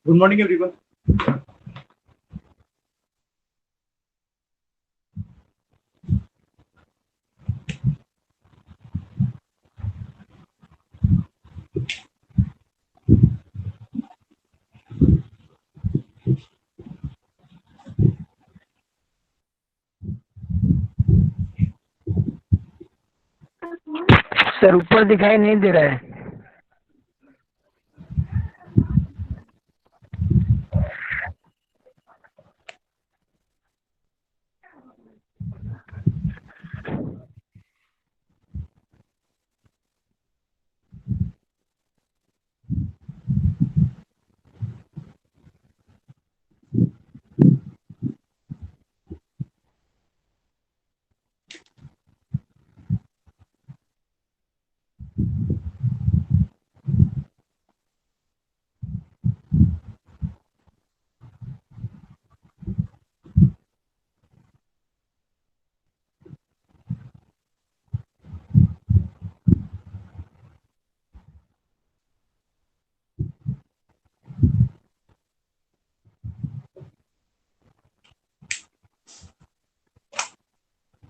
Good morning everyone. Sir ऊपर दिखाई नहीं दे रहा है।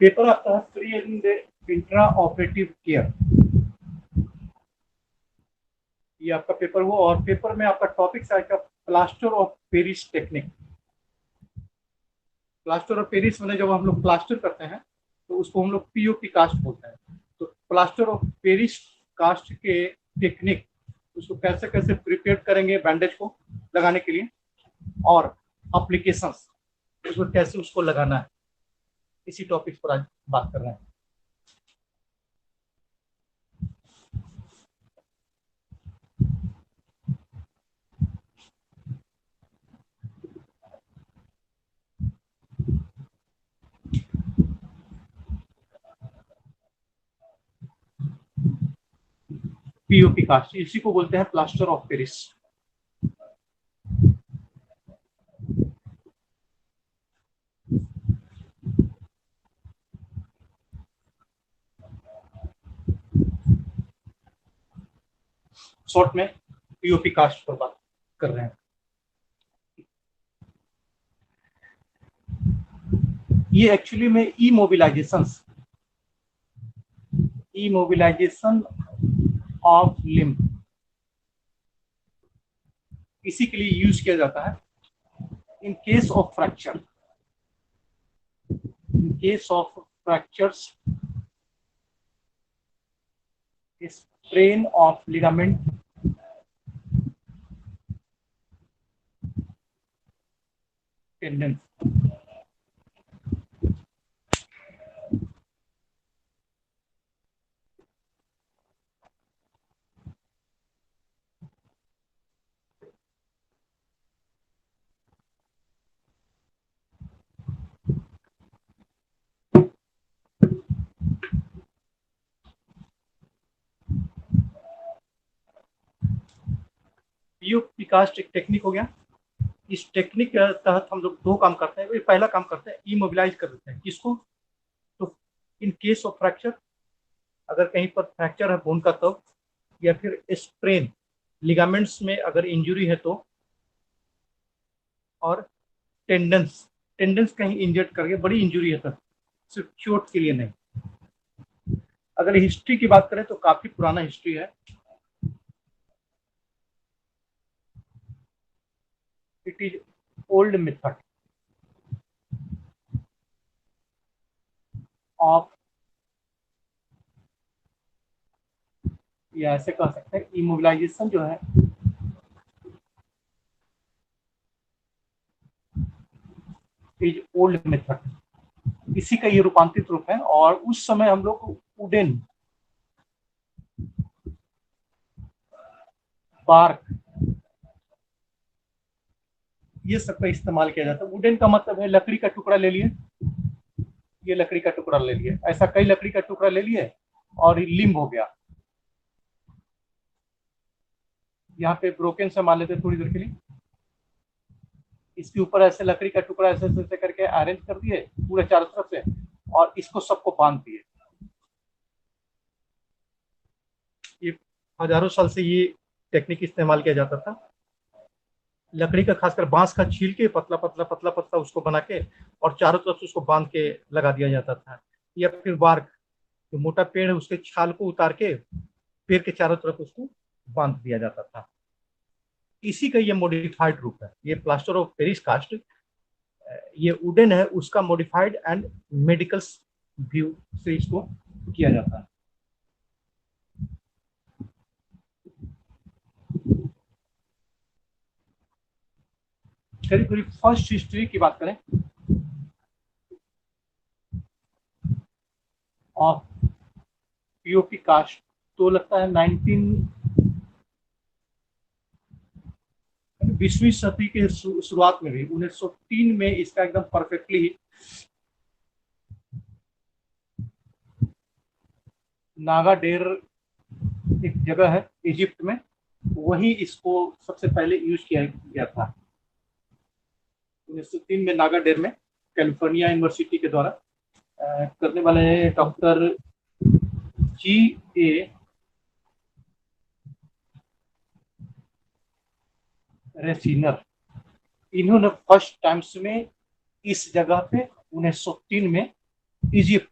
पेपर आता है free and intra operative care, ये आपका पेपर हुआ और पेपर में आपका टॉपिक आएगा plaster of Paris technique. Plaster of Paris मैंने जब हम लोग प्लास्टर करते हैं तो उसको हम लोग पीओपी कास्ट बोलते हैं। तो प्लास्टर ऑफ पेरिस कास्ट के टेक्निक, उसको कैसे कैसे प्रिपेयर करेंगे बैंडेज को लगाने के लिए, और एप्लीकेशंस उसको कैसे उसको लगाना है, इसी टॉपिक पर आज बात कर रहे हैं। पीओपी कास्ट इसी को बोलते हैं प्लास्टर ऑफ पेरिस। शॉर्ट में पीओपी कास्ट पर बात कर रहे हैं। ये एक्चुअली में इमोबिलाइजेशन ऑफ लिम्ब, इसी के लिए यूज किया जाता है। In case of fractures, sprain of ligament, tendon। POP cast एक टेक्निक हो गया। इस टेक्निक के तहत हम लोग दो काम करते हैं। पहला काम करते हैं, इमोबिलाइज कर देते हैं किसको, तो इन केस ऑफ फ्रैक्चर, अगर कहीं पर फ्रैक्चर है बोन का तब, या फिर स्प्रेन लिगामेंट्स में अगर इंजुरी है तो, और टेंडेंस टेंडेंस कहीं इंजर्ड करके बड़ी इंजुरी है तब, सिर्फ चोट के लिए नहीं। अगर हिस्ट्री की बात करें तो काफी पुराना हिस्ट्री है। It is old method of, या ऐसे कह सकते हैं इमोबिलाइजेशन जो है, इज ओल्ड मेथड, इसी का ये रूपांतरित रूप है। और उस समय हम लोग वुडन, बार्क, ये सब का इस्तेमाल किया जाता है। वुडन का मतलब है लकड़ी का टुकड़ा ले लिए, ये लकड़ी का टुकड़ा ले लिए, ऐसा कई लकड़ी का टुकड़ा ले लिए और लिम्ब हो गया। यहाँ पे ब्रोकन से मान लेते थोड़ी देर के लिए, इसके ऊपर ऐसे लकड़ी का टुकड़ा ऐसे ऐसे करके अरेंज कर दिए पूरे चारों तरफ से, और इसको सबको बांध दिए। ये हजारों साल से ये टेक्निक इस्तेमाल किया जाता था। लकड़ी का, खासकर बांस का छील के पतला पतला पतला पतला उसको बना के और चारों तरफ से उसको बांध के लगा दिया जाता था। या फिर बार्क, जो मोटा पेड़ है उसके छाल को उतार के पेड़ के चारों तरफ उसको बांध दिया जाता था। इसी का ये मॉडिफाइड रूप है, ये प्लास्टर ऑफ पेरिस कास्ट। ये वुडन है, उसका मॉडिफाइड एंड मेडिकल व्यू से इसको किया जाता है। करीब करीब फर्स्ट हिस्ट्री की बात करें और पीओपी कास्ट, तो लगता है 20वीं सदी के शुरुआत में भी 1903 में इसका एकदम परफेक्टली नागा डेर एक जगह है इजिप्ट में, वही इसको सबसे पहले यूज किया गया था 1903 में नागा डेर में, कैलिफोर्निया यूनिवर्सिटी के द्वारा। करने वाले डॉक्टर जी ए रेसिनर, इन्होंने फर्स्ट टाइम्स में इस जगह पे 1903 में इजिप्ट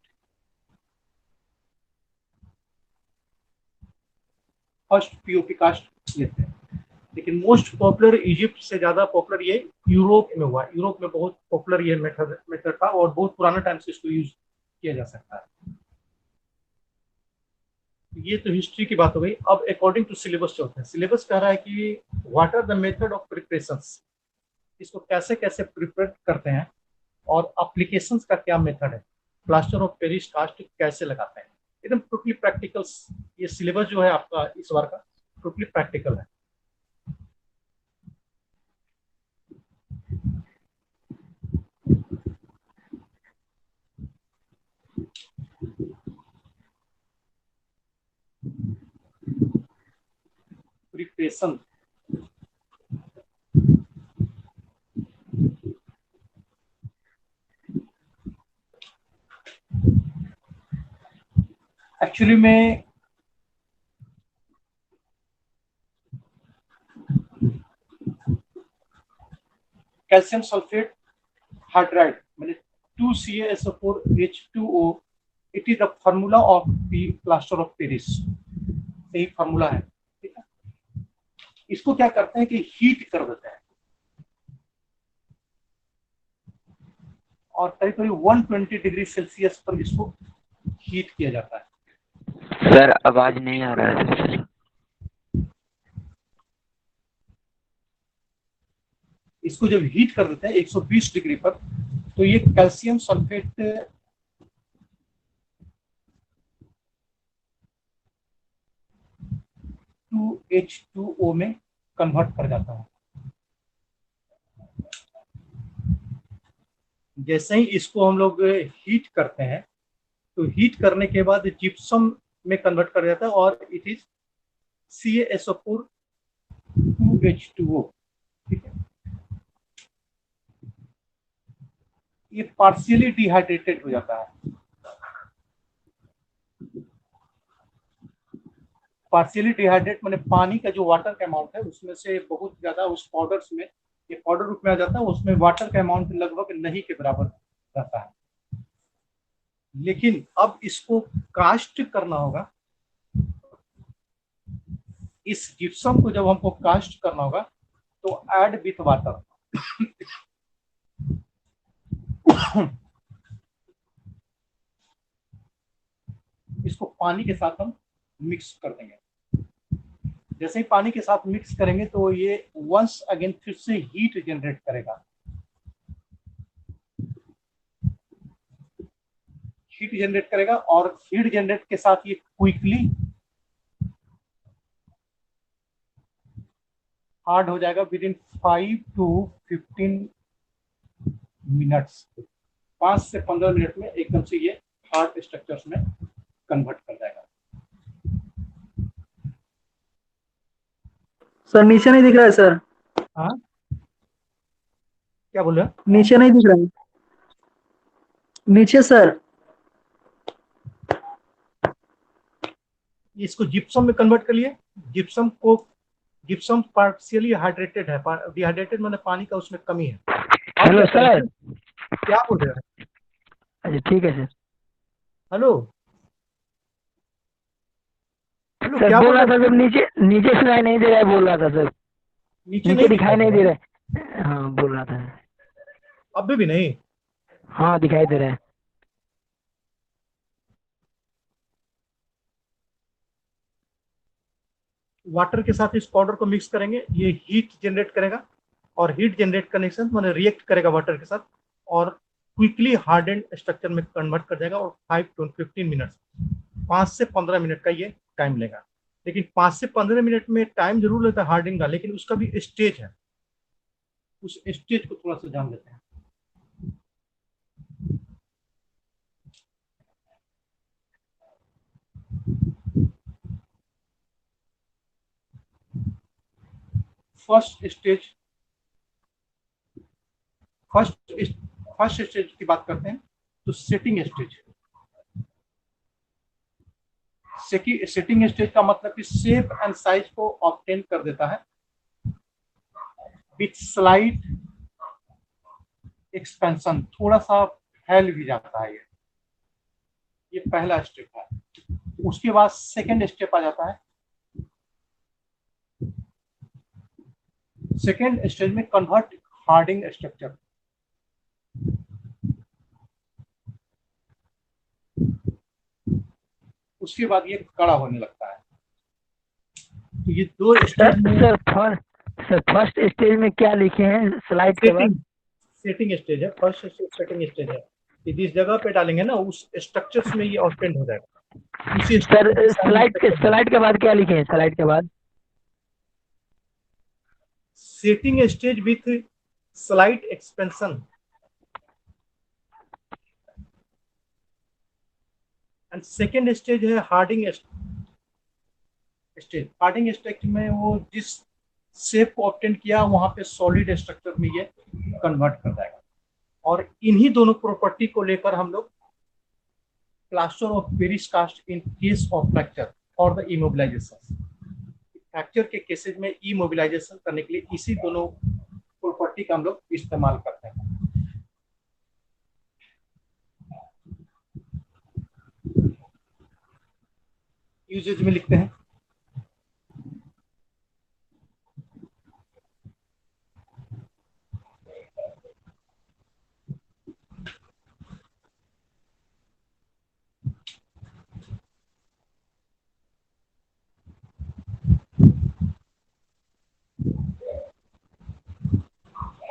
फर्स्ट पीओपी कास्ट लेते हैं। लेकिन मोस्ट पॉपुलर इजिप्ट से ज्यादा पॉपुलर ये यूरोप में हुआ। यूरोप में बहुत पॉपुलर ये मेथड था और बहुत पुराना टाइम से इसको यूज किया जा सकता है। ये तो हिस्ट्री की बात हो गई। अब अकॉर्डिंग टू सिलेबस चलते हैं। सिलेबस कह रहा है कि what are the method of preparation, इसको कैसे कैसे प्रिपेयर करते हैं और एप्लीकेशंस का क्या मेथड है, प्लास्टर ऑफ पेरिस कास्ट कैसे लगाते हैं, एकदम टोटली प्रैक्टिकल्स। ये सिलेबस जो है आपका इस बार का टोटली प्रैक्टिकल है। प्रिपरेशन, एक्चुअली में कैल्शियम सल्फेट हाइड्राइड मैंने 2CaSO4H2O, it is the formula of the plaster of Paris, यही फार्मूला है। ठीक है, इसको क्या करते हैं कि हीट कर देते हैं और करीब करीब 120 डिग्री सेल्सियस पर इसको हीट किया जाता है। सर आवाज नहीं आ रहा है। इसको जब हीट कर देते हैं 120 डिग्री पर, तो ये कैल्शियम सल्फेट H2O में कन्वर्ट कर जाता है। जैसे ही इसको हम लोग हीट करते हैं तो हीट करने के बाद जिप्सम में कन्वर्ट कर जाता है और इट इज CaSO4 2H2O। ठीक है, ये पार्शियली डिहाइड्रेटेड हो जाता है। पार्शियली डिहाइड्रेट मैंने पानी का जो वाटर का अमाउंट है उसमें से बहुत ज्यादा उस पाउडर्स में, ये पाउडर रूप में आ जाता है, उसमें वाटर का अमाउंट लगभग नहीं के बराबर रहता है। लेकिन अब इसको कास्ट करना होगा, इस जिप्सम को जब हमको कास्ट करना होगा तो ऐड विथ वाटर इसको पानी के साथ हम मिक्स कर देंगे। जैसे ही पानी के साथ मिक्स करेंगे तो ये वंस अगेन फिर से हीट जनरेट करेगा। हीट जनरेट करेगा और हीट जनरेट के साथ ये क्विकली हार्ड हो जाएगा विद इन 5 to 15 मिनट्स। 5 से 15 मिनट में एकदम से ये हार्ड स्ट्रक्चर्स में कन्वर्ट कर जाएगा। सर नीचे नहीं दिख रहा है सर। हाँ, क्या बोल रहे हो? नीचे नहीं दिख रहा है, नीचे सर। इसको जिप्सम में कन्वर्ट कर लिए। जिप्सम गिप्सम पार्शियली हाइड्रेटेड है, डिहाइड्रेटेड मैंने पानी का उसमें कमी है। Hello sir. क्या बोल रहे हैं? अच्छा ठीक है सर। हेलो हेलो, सर क्या बोल बोल रहा रहे था हैं? सर, नीचे नीचे सुनाई नहीं दे रहा है, बोल रहा था सर। नीचे नीचे नहीं दिखाई दिखाई दे नहीं रहा दे है? रहा है। हाँ बोल रहा था। अभी भी नहीं? हाँ दिखाई दे रहा है। वाटर के साथ इस पाउडर को मिक्स करेंगे, ये हीट जनरेट करेगा, और हीट जनरेट करने के साथ मैंने रिएक्ट करेगा वाटर के साथ, और क्विकली हार्डेंड स्ट्रक्चर में कन्वर्ट कर देगा। और 5 to 15 मिनट, 5 से 15 मिनट का ये टाइम लेगा। लेकिन 5 से 15 मिनट में टाइम जरूर लेता है हार्डिंग का, लेकिन उसका भी स्टेज है, उस स्टेज को थोड़ा सा जान लेते हैं। First stage first first stage की बात करते हैं, तो सेटिंग स्टेज। सेटिंग स्टेज का मतलब कि शेप एंड साइज को ऑब्टेन कर देता है विथ स्लाइट एक्सपेंशन, थोड़ा सा फैल भी जाता है। ये पहला स्टेप है। उसके बाद सेकेंड स्टेप आ जाता है। सेकेंड स्टेज में कन्वर्ट हार्डिंग स्ट्रक्चर। उसके बाद ये कड़ा होने लगता है। तो ये दो सर स्टेज में। सर फर्स्ट स्टेज में क्या लिखे हैं स्लाइड के सेटिंग बाद? सेटिंग स्टेज है, फर्स्ट स्टेज सेटिंग स्टेज है, कि जिस जगह पे डालेंगे ना उस स्ट्रक्चर्स में ये ऑस्टेंड हो जाएगा, उसी सर स्ट्रक्चर के सामने स्ट्रक्चर में। स्लाइड के बाद क्या लिखे हैं स्लाइड के बाद? Setting stage with slight expansion and second stage है हार्डिंग स्टेज। हार्डिंग स्टेज में वो जिस शेप को ऑब्टेन किया वहां पे सॉलिड स्ट्रक्चर में ये कन्वर्ट कर जाएगा। और इन्हीं दोनों प्रॉपर्टी को लेकर हम लोग plaster of Paris cast in case of fracture और द इमोबिलाइजेशन, फ्रैक्चर के केसेज में इमोबिलाइजेशन करने के लिए इसी दोनों प्रॉपर्टी का हम लोग इस्तेमाल करते हैं। यूजेज में लिखते हैं।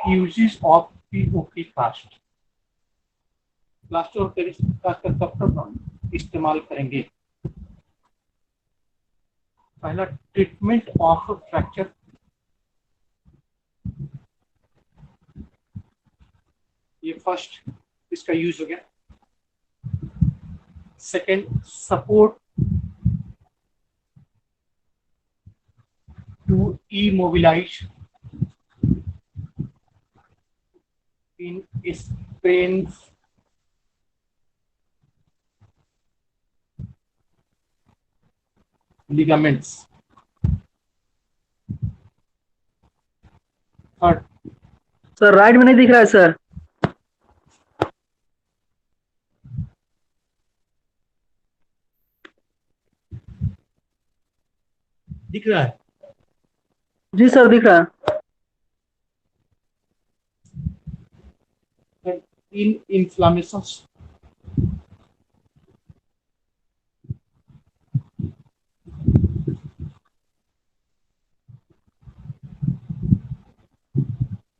Uses of POP cast, plaster of Paris cast का कब तक हम इस्तेमाल करेंगे? पहला, ट्रीटमेंट ऑफ फ्रैक्चर, ये फर्स्ट इसका यूज हो गया। Second, support to immobilize in sprains, ligaments. Third, sir right में नहीं दिख रहा है सर। दिख रहा है? जी सर दिख रहा है। इन इन्फ्लामेशन,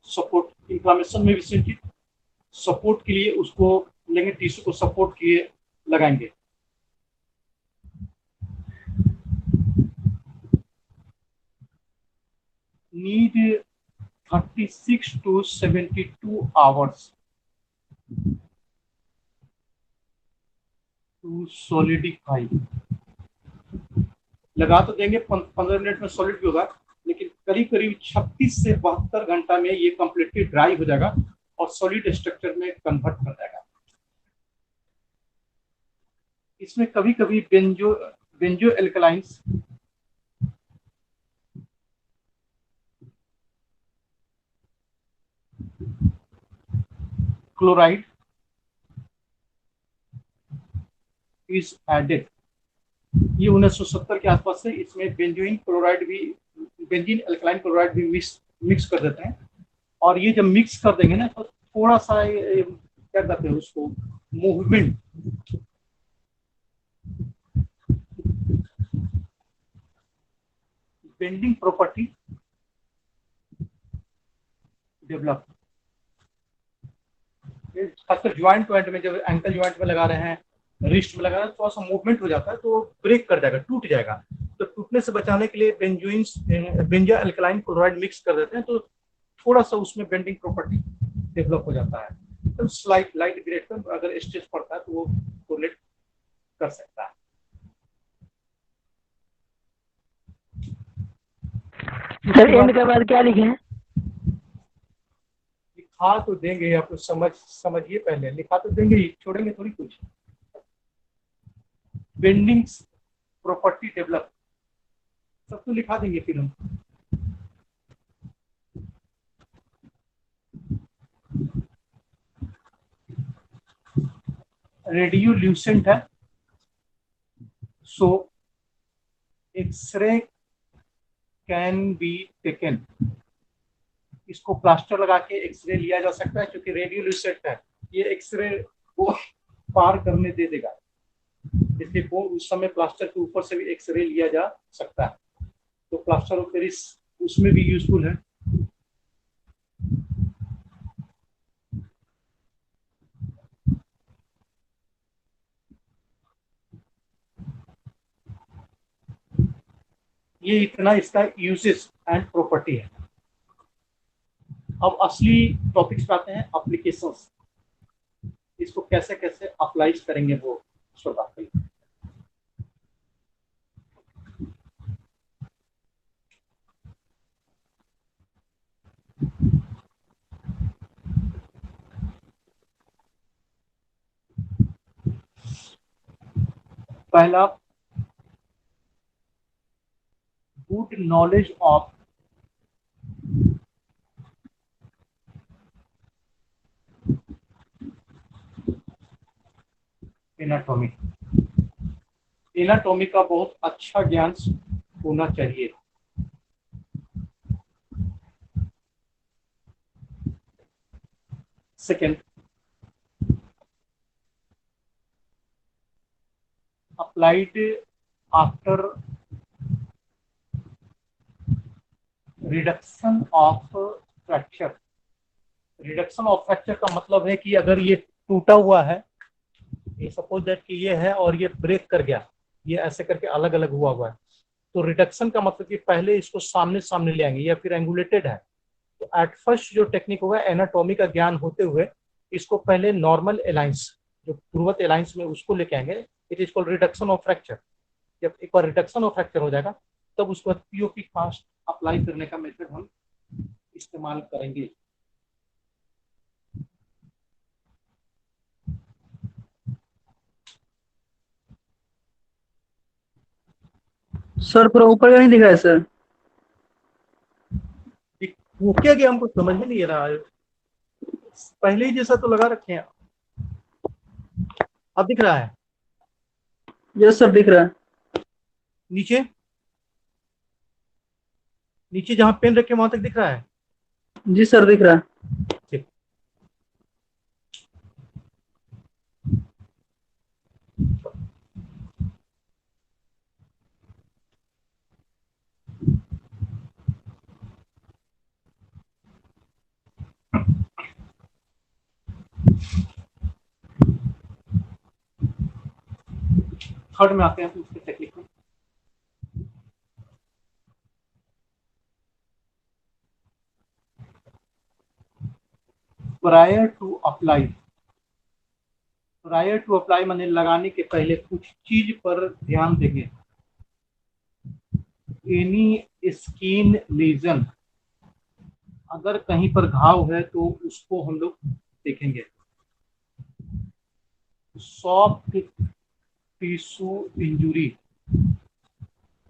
सपोर्ट इन्फ्लामेशन में भी सपोर्ट के लिए उसको लेंगे, टिश्यू को सपोर्ट किए लगाएंगे। Need 36 to 72 hours to solidify. लगा तो देंगे 15 मिनट में सॉलिड भी होगा, लेकिन करीब करीब 36 से 72 घंटा में ये कंप्लीटली ड्राई हो जाएगा और सॉलिड स्ट्रक्चर में कन्वर्ट कर जाएगा। इसमें कभी कभी बेंजो एल्कलाइंस क्लोराइड इज एडेड। ये 1970 के आसपास से इसमें बेंजोइन क्लोराइड भी, बेंजीन अल्कलाइन क्लोराइड भी मिक्स कर देते हैं। और ये जब मिक्स कर देंगे ना तो थोड़ा सा क्या कहते हैं उसको, मूवमेंट, बेंडिंग प्रॉपर्टी डेवलप। खासकर ज्वाइंट में, जब एंकल ज्वाइंट में लगा रहे हैं, रिस्ट में लगा रहे हैं, थोड़ा सा मूवमेंट हो जाता है तो ब्रेक कर जाएगा, टूट जाएगा। तो टूटने से बचाने के लिए बेंजा अल्कलाइन क्लोराइड मिक्स कर देते हैं, तो थोड़ा सा उसमें बेंडिंग प्रॉपर्टी डेवलप हो जाता है। तो स्लाइट लाइट ग्रेड पर अगर स्ट्रेस पड़ता है तो वो कोरिलेट कर सकता है। सर एंड के बाद क्या लिखे हैं? लिखा तो देंगे, आपको समझिए, पहले लिखा तो देंगे ही, छोड़ेंगे थोड़ी कुछ। बेंडिंग प्रॉपर्टी डेवलप सब तो लिखा देंगे फिर हम। रेडियोल्यूसेंट है, सो एक्सरे कैन बी टेकन। इसको प्लास्टर लगा के एक्सरे लिया जा सकता है, क्योंकि रेडियोल्यूसेंट है, ये एक्सरे को पार करने दे देगा, इसलिए वो उस समय प्लास्टर के ऊपर से भी एक्सरे लिया जा सकता है। तो प्लास्टर ऑफ पेरिस उसमें भी यूजफुल है। ये इतना इसका यूजेस एंड प्रॉपर्टी है। अब असली टॉपिक्स पे आते हैं, एप्लीकेशंस। इसको कैसे कैसे अप्लाई करेंगे वो उस पर बात करेंगे। पहला, good knowledge of anatomy. Anatomy का बहुत अच्छा ज्ञान होना चाहिए। Second, applied after reduction of fracture. Reduction of fracture का मतलब है कि अगर ये टूटा हुआ है, ये सपोज दैट कि ये है और ये ब्रेक कर गया, ये ऐसे करके अलग अलग हुआ है, तो रिडक्शन का मतलब कि पहले इसको सामने सामने ले आएंगे, या फिर एंगुलेटेड है तो एट फर्स्ट जो टेक्निक होगा, एनाटॉमी का ज्ञान होते हुए इसको पहले नॉर्मल एलाइंस, जो पूर्वत एलाइंस में, उसको लेके आएंगे। It is called reduction of fracture. जब एक बार रिडक्शन ऑफ फ्रैक्चर हो जाएगा तब उसके बाद पीओपी कास्ट अप्लाई करने का मेथड हम इस्तेमाल करेंगे। सर पूरा ऊपर का नहीं दिख रहा है सर। वो क्या गया, हमको समझ में नहीं आ रहा है, पहले ही जैसा तो लगा रखे हैं। अब दिख रहा है? यस सर दिख रहा है। नीचे नीचे जहां पेन रखे वहां तक दिख रहा है? जी सर दिख रहा है। ठीक। थर्ड में आते हैं तो उसके टेक्निक में। Prior to apply, prior to apply माने लगाने के पहले कुछ चीज पर ध्यान देंगे। एनी स्किन लीजन, अगर कहीं पर घाव है तो उसको हम लोग देखेंगे। सॉफ्ट टिश्यू इंजुरी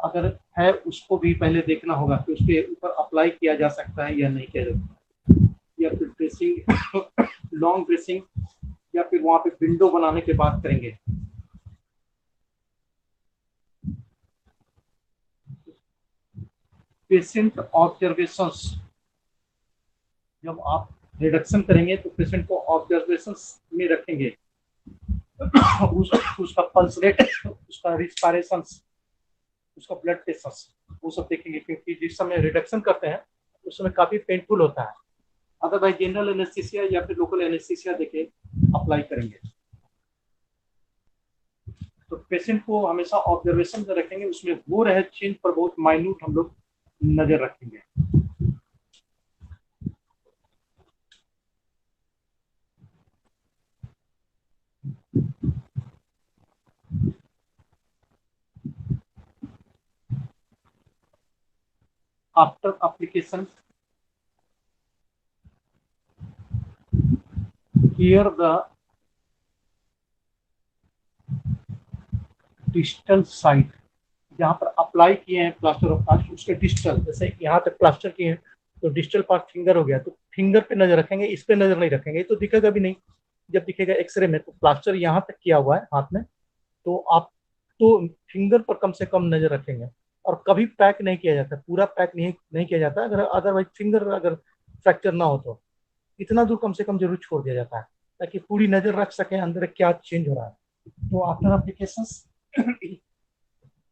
अगर है उसको भी पहले देखना होगा कि उसके ऊपर अप्लाई किया जा सकता है या नहीं किया जा सकता, या फिर ब्रेसिंग लॉन्ग ब्रेसिंग या फिर वहां पे विंडो बनाने की बात करेंगे। पेशेंट ऑब्जर्वेशंस, जब आप रिडक्शन करेंगे तो पेशेंट को ऑब्जर्वेशंस में रखेंगे। उसका पल्स रेट, उसका रिस्पायरेशन, उसका ब्लड प्रेशर, वो सब देखेंगे, क्योंकि जिस समय रिडक्शन करते हैं उस समय काफी पेनफुल होता है। अदरवाइज जनरल एनेस्थीसिया या फिर लोकल एनेस्थीसिया देके अप्लाई करेंगे। तो पेशेंट को हमेशा ऑब्जर्वेशन में रखेंगे, उसमें हो रहे चेंज पर बहुत माइन्यूट हम लोग नजर रखेंगे। After application, here the distal site, जहाँ पर अप्लाई किए हैं प्लास्टर ऑफ कास्ट, उसके डिस्टल, जैसे यहाँ तक प्लास्टर किए हैं तो डिस्टल पार्ट फिंगर हो गया, तो फिंगर पे नजर रखेंगे, इस पे नजर नहीं रखेंगे, तो दिखेगा भी नहीं। जब दिखेगा एक्सरे में तो प्लास्टर यहाँ तक किया हुआ है हाथ में, तो आप तो फिंगर पर कम से कम नजर रखेंगे। और कभी पैक नहीं किया जाता, पूरा पैक नहीं किया जाता, अगर अदरवाइज फिंगर अगर फ्रैक्चर ना हो तो इतना दूर कम से कम जरूर छोड़ दिया जाता है, ताकि पूरी नजर रख सके अंदर क्या चेंज हो रहा है। तो after application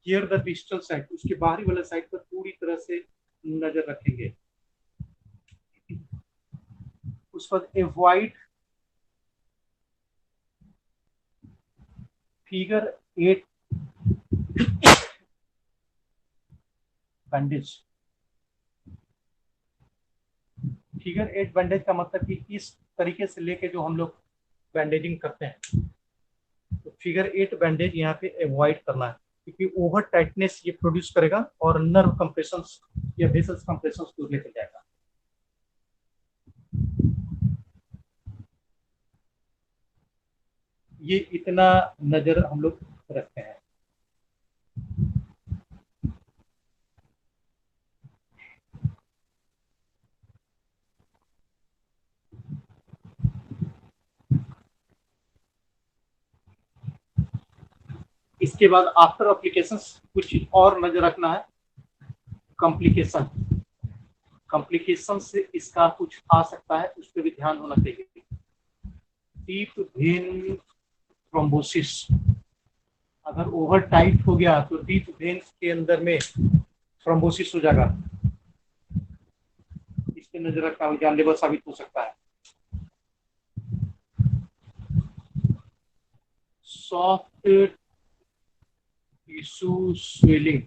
here the digital side, उसके बाहरी वाले साइड पर पूरी तरह से नजर रखेंगे। उस पर avoid figure 8 bandage. Figure 8 bandage का मतलब कि इस तरीके से लेके जो हम लोग बैंडेजिंग करते हैं, तो फिगर 8 बैंडेज यहाँ पे अवॉइड करना है, क्योंकि ओवर टाइटनेस ये प्रोड्यूस करेगा और नर्व कंप्रेशन या वेसल्स कंप्रेशन को लेकर जाएगा। ये इतना नजर हम लोग रखते हैं। इसके बाद आफ्टर एप्लीकेशन कुछ और नजर रखना है। कॉम्प्लिकेशन, कॉम्प्लिकेशन से इसका कुछ आ सकता है, उस पर भी ध्यान होना चाहिए। डीप वेन थ्रोम्बोसिस, अगर ओवर टाइट हो गया तो डीप वेन के अंदर में थ्रोम्बोसिस हो जाएगा, इस पे नजर रखना जानलेवा साबित हो सकता है। सॉफ्ट टिश्यू स्वेलिंग,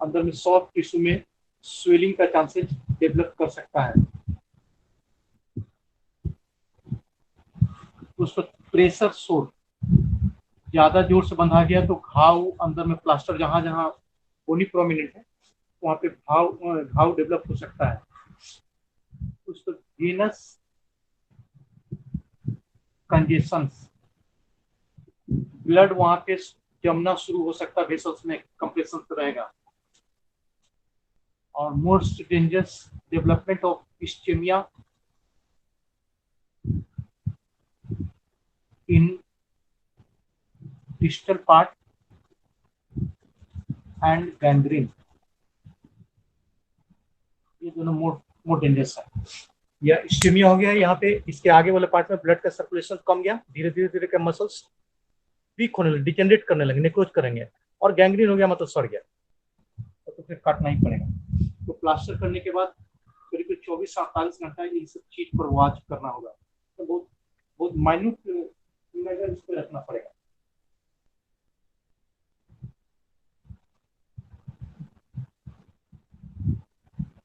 अंदर में सॉफ्ट टिश्यू में स्वेलिंग का चांसेस डेवलप कर सकता है। उस पर प्रेशर सोर, ज्यादा जोर से बंधा गया तो घाव अंदर में प्लास्टर जहां जहां बोनी प्रोमिनेंट है वहां पे घाव डेवलप हो सकता है। उस पर वेनस कंजेशन, ब्लड वहां पे जमना शुरू हो सकता है, वेसल्स में कंप्रेशन रहेगा। और most dangerous development of ischaemia in distal part and gangrene, ये दोनों मोर डेंजरस है। या इस्चेमिया हो गया यहाँ पे, इसके आगे वाले पार्ट में ब्लड का सर्कुलेशन कम गया, धीरे धीरे धीरे के मसल्स वीक होने लगे, डिजेनरेट करने लगे, नेक्रोज करेंगे। और गैंग्रीन हो गया मतलब सड़ गया, तो फिर काटना ही पड़ेगा। तो प्लास्टर करने के बाद करीब 24 से 48 घंटा इन सब चीज पर वॉच करना होगा। तो बहुत बहुत माइन्यूट नजर इस पर रखना पड़ेगा।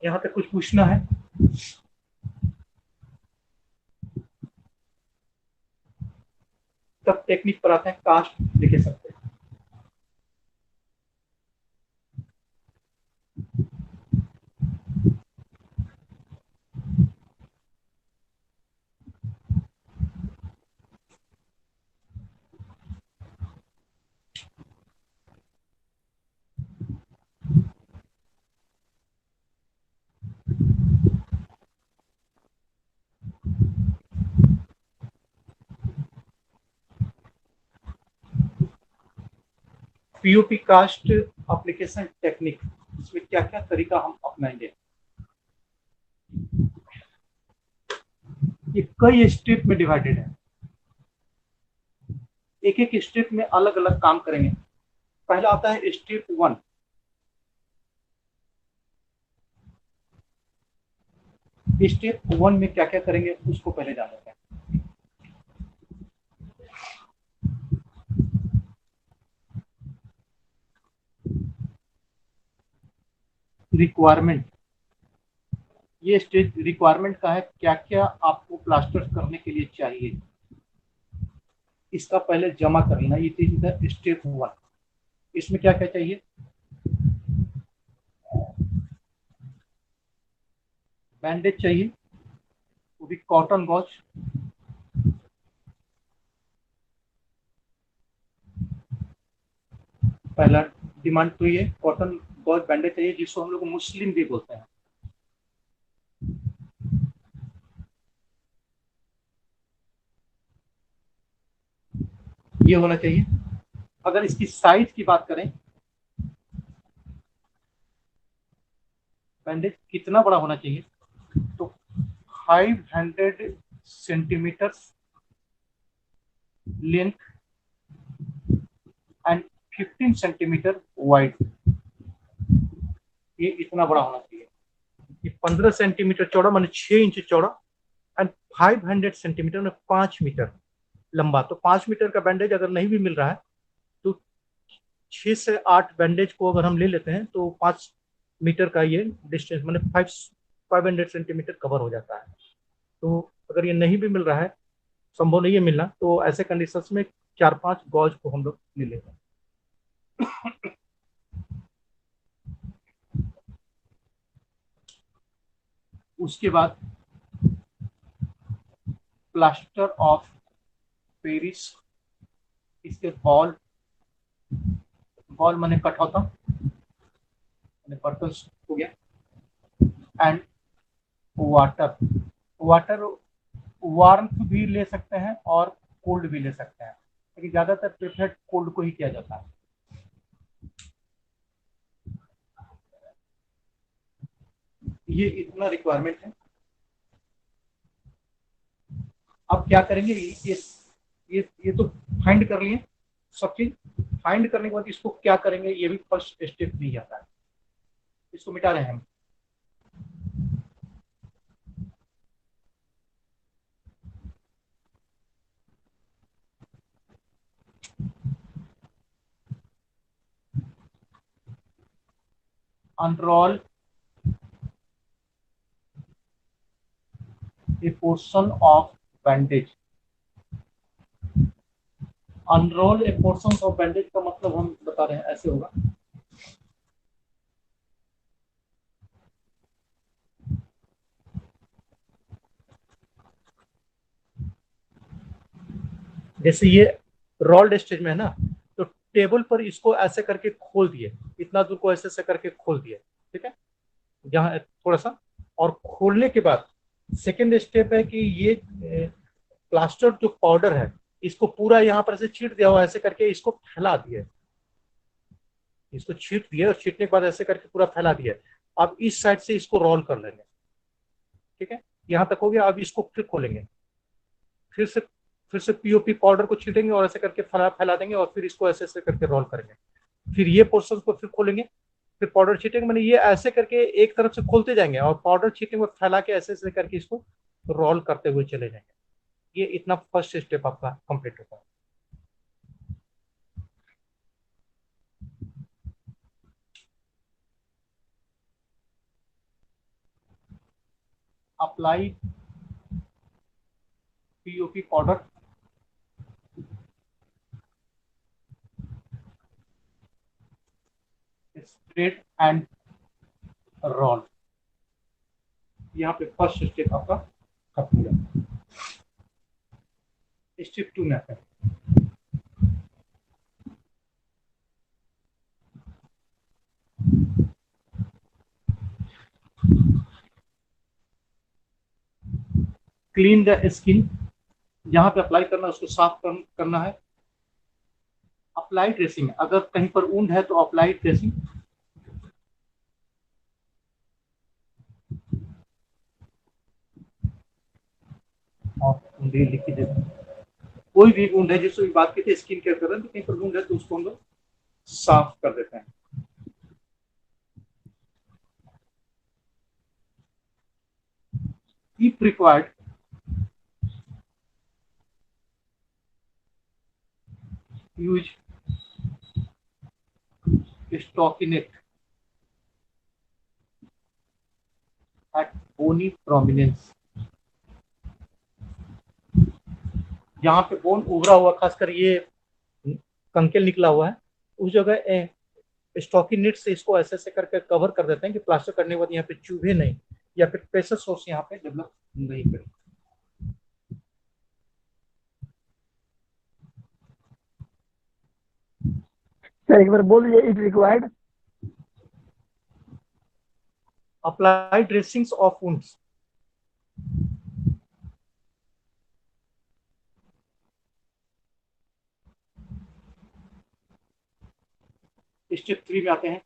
यहाँ पे कुछ पूछना है? तब टेक्निक पर आते हैं, कास्ट लिखे सकते हैं। पीओपी कास्ट एप्लीकेशन टेक्निक, इसमें क्या क्या तरीका हम अपनाएंगे। ये कई स्टेप में डिवाइडेड है, एक एक स्टेप में अलग अलग काम करेंगे। पहला आता है स्टेप 1। स्टेप 1 में क्या क्या करेंगे उसको पहले जान लेते हैं। रिक्वायरमेंट, ये स्टेज रिक्वायरमेंट का है, क्या क्या आपको प्लास्टर करने के लिए चाहिए, इसका पहले जमा कर लेना। ये चीज है स्टेप 1। इसमें क्या क्या चाहिए, बैंडेज चाहिए, वो भी कॉटन गॉज, पहला डिमांड तो ये कॉटन गॉज बैंडेज चाहिए, जिसको हम लोग मुस्लिम भी बोलते हैं। ये होना चाहिए। अगर इसकी साइज की बात करें, बैंडेज कितना बड़ा होना चाहिए, तो 500 centimetre length and 15 centimetre wide, ये इतना बड़ा होना चाहिए। ये 15 सेंटीमीटर चौड़ा माने 6 इंच चौड़ा एंड 500 सेंटीमीटर में 5 मीटर लंबा। तो 5 मीटर का बैंडेज अगर नहीं भी मिल रहा है तो 6 से 8 बैंडेज को अगर हम ले लेते हैं तो 5 मीटर का ये डिस्टेंस माने 500 सेंटीमीटर कवर हो जाता है। तो अगर ये नहीं भी मिल रहा है, संभव नहीं है मिलना, तो ऐसे कंडीशंस में 4-5 गॉज को हम लोग ले लेते हैं। उसके बाद प्लास्टर ऑफ पेरिस, इसके बॉल, बॉल माने कठौता माने पर्पस हो गया, एंड वाटर, वाटर वार्म भी ले सकते हैं और कोल्ड भी ले सकते हैं, लेकिन ज्यादातर प्रेफर्ड कोल्ड को ही किया जाता है। ये इतना रिक्वायरमेंट है। अब क्या करेंगे, ये तो फाइंड कर लिए सब चीज। फाइंड करने के बाद इसको क्या करेंगे, ये भी फर्स्ट स्टेप नहीं आता है, इसको मिटा रहे हैं हम। Unroll A portion of bandage, unroll A portion of bandage का मतलब हम बता रहे हैं, ऐसे होगा। जैसे ये रोल्ड स्टेज में है ना, तो टेबल पर इसको ऐसे करके खोल दिए, इतना दूर को ऐसे ऐसे करके खोल दिए, ठीक है, जहां थोड़ा सा, और खोलने के बाद सेकेंड स्टेप है कि ये प्लास्टर जो पाउडर है इसको पूरा यहाँ पर ऐसे छीट दिया हुआ, ऐसे करके इसको फैला दिया, इसको छीट दिया और छीटने के बाद ऐसे करके पूरा फैला दिया। अब इस साइड से इसको रोल कर लेंगे, ठीक है, यहाँ तक हो गया। अब इसको फिर खोलेंगे, फिर से पीओपी पाउडर को छीटेंगे और ऐसे करके फैला देंगे, और फिर इसको ऐसे ऐसे करके रोल करेंगे। फिर ये पोर्शन को फिर खोलेंगे, फिर पाउडर छीटेंगे, मैंने ये ऐसे करके एक तरफ से खोलते जाएंगे और पाउडर छीटेंगे और फैला के ऐसे ऐसे करके इसको रोल करते हुए चले जाएंगे। ये इतना फर्स्ट स्टेप आपका कंप्लीट होता है। Apply POP powder, spread and roll, यहाँ पे फर्स्ट स्टेप आपका खत्म हो जाता है। स्टेप 2 में आता है क्लीन द स्किन, जहां पे अप्लाई करना है उसको साफ करना है। अप्लाई ड्रेसिंग, अगर कहीं पर वुंड है तो अप्लाई ड्रेसिंग। आप लिख के देते हैं। कोई भी वुंड है, जिससे बात की थी स्किन केयर कर रहे हैं, तो कहीं पर वुंड है तो उसको हम लोग साफ कर देते हैं। if required, use stockinette at bony prominence। जहाँ पे बोन उभरा हुआ, खासकर ये कंकेल निकला हुआ है, उस जगह स्टॉकी निट से इसको ऐसे ऐसे करके कवर कर देते हैं कि प्लास्टर करने के बाद यहाँ पे चुभे नहीं, या फिर प्रेशर सोर्स यहाँ पे डेवलप नहीं करे। सर एक बार बोल दीजिए, it required. Apply dressings of wounds. Step 3 में आते हैं।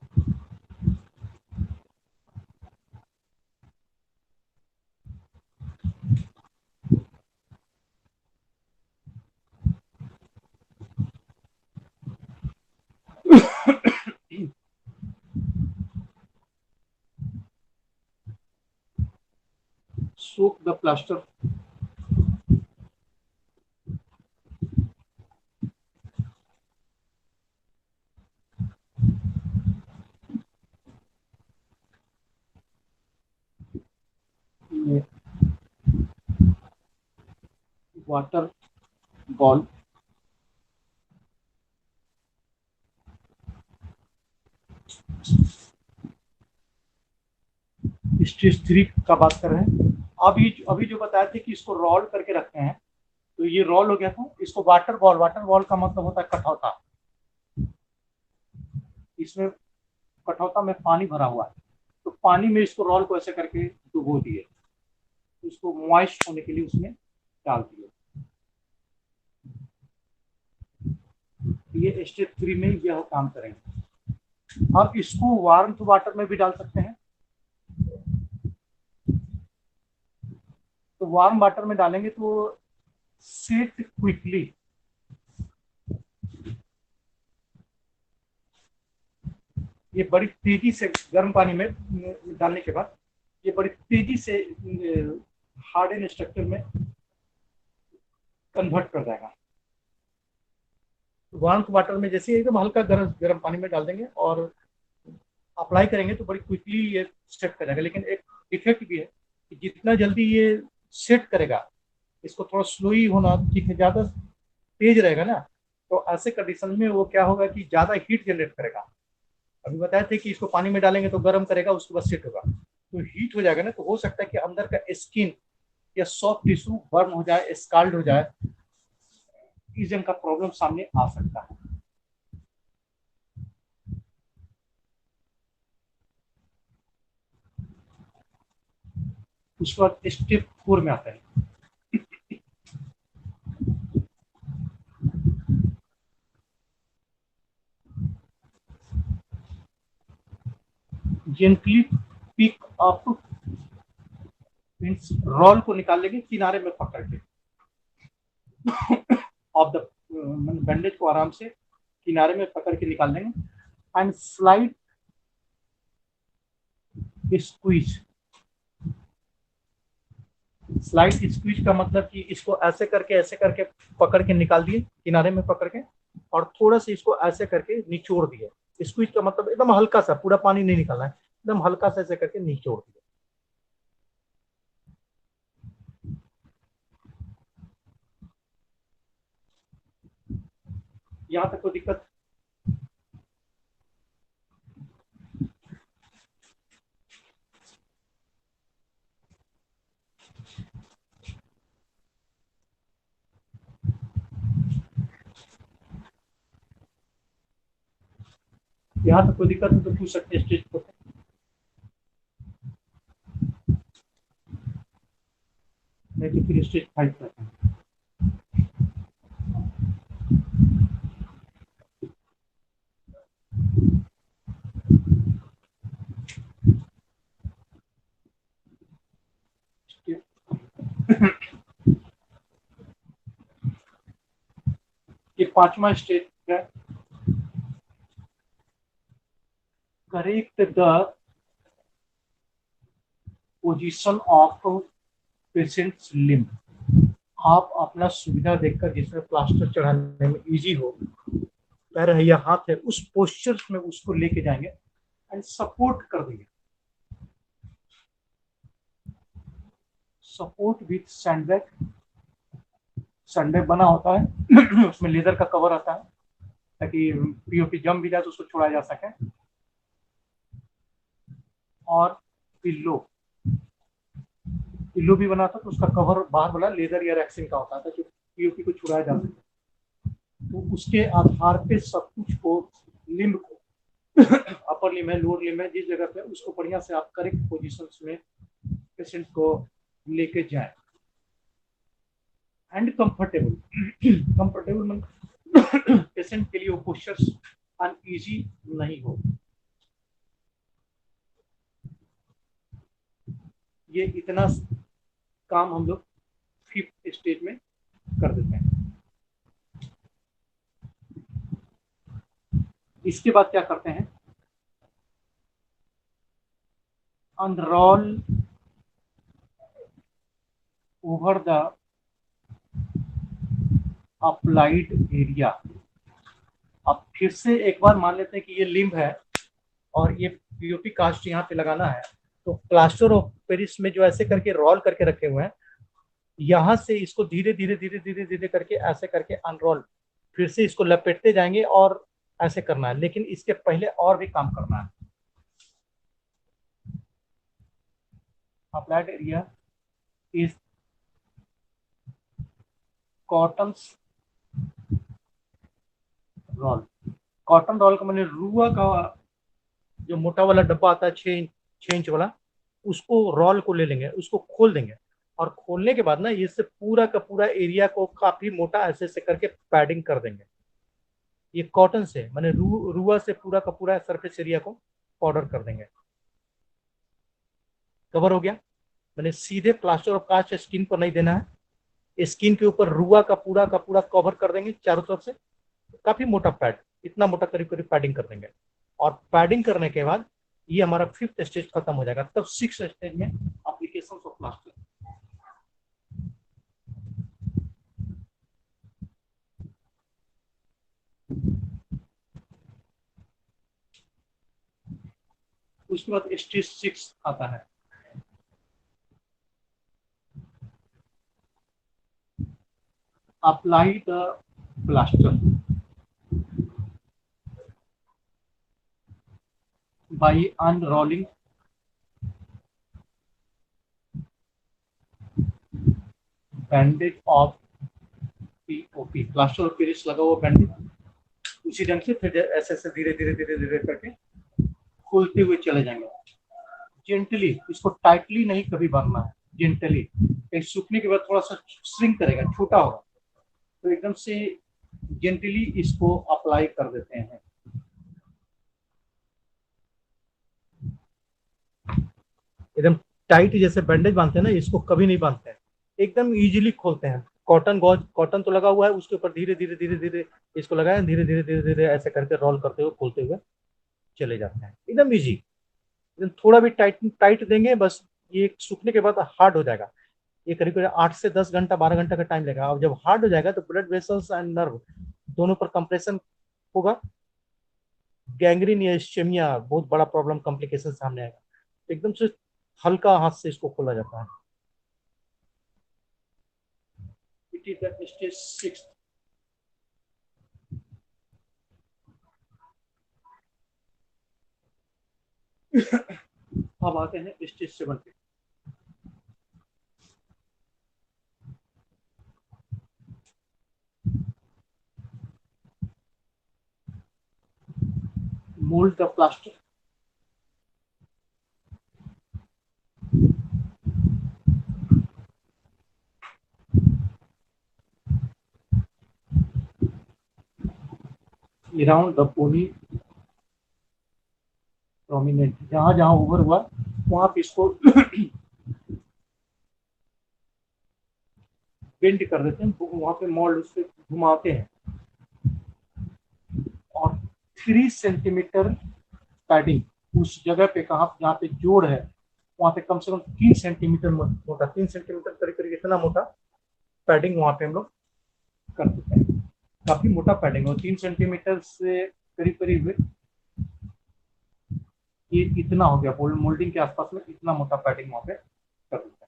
soak the plaster water ball। Stage 3 का बात कर रहे हैं। अभी जो बताया थे कि इसको रोल करके रखते हैं, तो ये रोल हो गया था। इसको वाटर बॉल, वाटर बॉल का मतलब होता है कठौता। इसमें कठौता में पानी भरा हुआ है, तो पानी में इसको रोल को ऐसे करके डुबो दिए, इसको मॉइस्ट होने के लिए उसमें डाल दिए। ये स्टेप 3 में यह काम करेंगे। अब इसको वार्म वाटर में भी डाल सकते हैं, तो वार्म वाटर में डालेंगे तो सेट क्विकली। ये बड़ी तेजी से गर्म पानी में डालने के बाद ये बड़ी तेजी से हार्डन स्ट्रक्चर में कन्वर्ट कर जाएगा। वार्म वाटर में जैसे एकदम हल्का गर्म पानी में डाल देंगे और अप्लाई करेंगे तो बड़ी क्विकली ये सेट कर जाएगा। लेकिन एक डिफेक्ट भी है कि जितना जल्दी ये सेट करेगा, इसको थोड़ा स्लो ही होना ठीक है। ज़्यादा तेज रहेगा ना, तो ऐसे कंडीशन में वो क्या होगा कि ज़्यादा हीट जनरेट करेगा। अभी बताए थे कि इसको पानी में डालेंगे तो गर्म करेगा, उसके बाद सेट होगा, तो हीट हो जाएगा ना, तो हो सकता है कि अंदर का स्किन या सॉफ्ट टिश्यू बर्न हो जाए, स्काल्ड हो जाए, इस जंग का प्रॉब्लम सामने आ सकता है। उसके बाद स्टेप 4 में आता है। Gently pick up, means roll को निकाल लेंगे किनारे में पकड़ के, ऑफ द बैंडेज को आराम से किनारे में पकड़ के निकाल लेंगे। And slide squeeze. Slide squeeze का मतलब कि इसको ऐसे करके पकड़ के निकाल दिए किनारे में पकड़ के, और थोड़ा सा इसको ऐसे करके निचोड़ दिए। स्क्वीज का मतलब एकदम हल्का सा, पूरा पानी नहीं निकालना है, एकदम हल्का सा ऐसे करके निचोड़ दिया। यहाँ तक कोई दिक्कत? यहाँ तक कोई दिक्कत हो तो पूछ सकते हैं स्टेज पर। नहीं तो फिर स्टेज 5 करते हैं। पांचवा स्टेज है, correct the position of patients limb. आप अपना सुविधा देखकर जिसमें प्लास्टर चढ़ाने में इजी हो, पैर है या हाथ है, उस पोस्चर में उसको लेके जाएंगे एंड सपोर्ट कर देंगे। Support with sandbag. सैंडबैग बना होता है उसमें लेदर का कवर आता है ताकि पीओपी जम भी जाए तो उसको छोड़ा जा सके। और पिल्लो, पिल्लो भी बना था तो उसका कवर बाहर वाला लेदर या रैक्सिन का होता था जो पीओपी को छुड़ाया जा सके। तो उसके आधार पे सब कुछ को, लिम्ब को, अपर लिम्ब है, लोअर लिम्ब है, जिस जगह पे उसको बढ़िया से आप करेक्ट पोजीशंस में पेशेंट को लेके जाए एंड कंफर्टेबल। कंफर्टेबल पेशेंट के लिए वो पोस्चर्स अनईजी नहीं हो। ये इतना काम हम लोग 5th स्टेज में कर देते हैं। इसके बाद क्या करते हैं, unroll over the applied area. अब फिर से एक बार मान लेते हैं कि ये लिम्ब है और ये पीओपी कास्ट यहाँ पे लगाना है, तो प्लास्टर ऑफ पेरिस में जो ऐसे करके रोल करके रखे हुए हैं, यहाँ से इसको धीरे धीरे धीरे धीरे धीरे करके ऐसे करके अनरोल, फिर से इसको लपेटते जाएंगे और ऐसे करना है। लेकिन इसके पहले और भी काम करना है। Applied area is cotton roll. Cotton roll का मैंने रुआ का जो मोटा वाला डब्बा आता है 6 इंच वाला, उसको रोल को ले लेंगे, उसको खोल देंगे और खोलने के बाद ना इससे पूरा का पूरा एरिया को काफी मोटा ऐसे से करके पैडिंग कर देंगे। ये कॉटन से मैंने रुआ से पूरा का पूरा सरफेस एरिया को पाउडर कर देंगे। कवर हो गया। मैंने सीधे प्लास्टर ऑफ कास्ट स्किन पर नहीं देना है, स्किन के ऊपर रुआ का पूरा कवर कर देंगे चारों तरफ से। काफी मोटा पैड, इतना मोटा करीब करीब पैडिंग कर देंगे। और पैडिंग करने के बाद ये हमारा 5th स्टेज खत्म हो जाएगा। तब 6th स्टेज में एप्लीकेशन ऑफ प्लास्टर। उसके बाद स्टेज 6 आता है। Apply the plaster by unrolling bandage of POP। Plaster of Paris लगा हुआ बैंडेज, उसी ढंग से फिर ऐसे ऐसे धीरे धीरे धीरे धीरे करके खोलते हुए चले जाएंगे। जेंटली, इसको टाइटली नहीं कभी बांधना है, जेंटली। कहीं सूखने के बाद थोड़ा सा श्रिंक करेगा, छोटा होगा, तो एकदम से जेंटली इसको अप्लाई कर देते हैं। एकदम टाइट जैसे बैंडेज बांधते हैं ना, इसको कभी नहीं बांधते हैं, एकदम इजीली खोलते हैं। कॉटन गॉज, कॉटन तो लगा हुआ है, उसके ऊपर धीरे धीरे धीरे धीरे इसको लगाए, धीरे धीरे धीरे धीरे ऐसे करके रोल करते हुए खोलते हुए चले जाते हैं। एकदम इजी। एकदम थोड़ा भी टाइट टाइट देंगे बस, ये सूखने के बाद हार्ड हो जाएगा। ये करीब करीब 8 से 10 घंटा 12 घंटा का टाइम लगेगा। और जब हार्ड हो जाएगा तो ब्लड वेसल्स एंड नर्व दोनों पर कंप्रेशन होगा। गैंग्रीन या इस्चेमिया बहुत बड़ा प्रॉब्लम, कॉम्प्लिकेशन सामने आएगा। एकदम से हल्का हाथ से इसको खोला जाता है। It is the stage 6। अब आते हैं स्टेज 7 पे। Mould the plaster. around the pony prominent, जहां जहां ओवर हुआ वहां पे इसको बेंड कर देते हैं, वहां पे मोल्ड उससे घुमाते हैं। 3 सेंटीमीटर पैडिंग उस जगह पे कहा जहाँ पे जोड़ है वहां पे कम से कम 3 सेंटीमीटर मोटा, 3 सेंटीमीटर करीब करीब इतना मोटा पैडिंग वहां पे हम लोग कर देते हैं। काफी मोटा पैडिंग है, 3 सेंटीमीटर से करीब करीब ये इतना हो गया, मोल्डिंग के आसपास में इतना मोटा पैडिंग वहां पे कर देते हैं।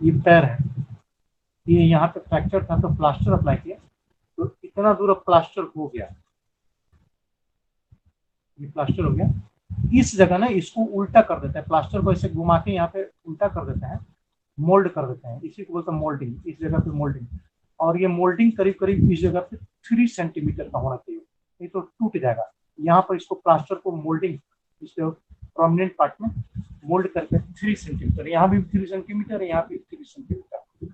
ये पैर है, ये यहाँ पे फ्रैक्चर था तो प्लास्टर अप्लाई किया, तो इतना दूर अब प्लास्टर हो गया, ये प्लास्टर हो गया। इस जगह ना इसको उल्टा कर देते हैं, प्लास्टर को ऐसे घुमा के यहाँ पे उल्टा कर देते हैं, मोल्ड कर देते हैं, इसी को बोलते हैं मोल्डिंग। इस जगह पे मोल्डिंग, और ये मोल्डिंग करीब करीब इस जगह पे 3 सेंटीमीटर का होना चाहिए, नहीं तो टूट जाएगा। यहाँ पर इसको प्लास्टर को मोल्डिंग इस प्रोमिनेंट पार्ट में मोल्ड करके 3 सेंटीमीटर, यहाँ भी 3 सेंटीमीटर, यहाँ भी 3 सेंटीमीटर,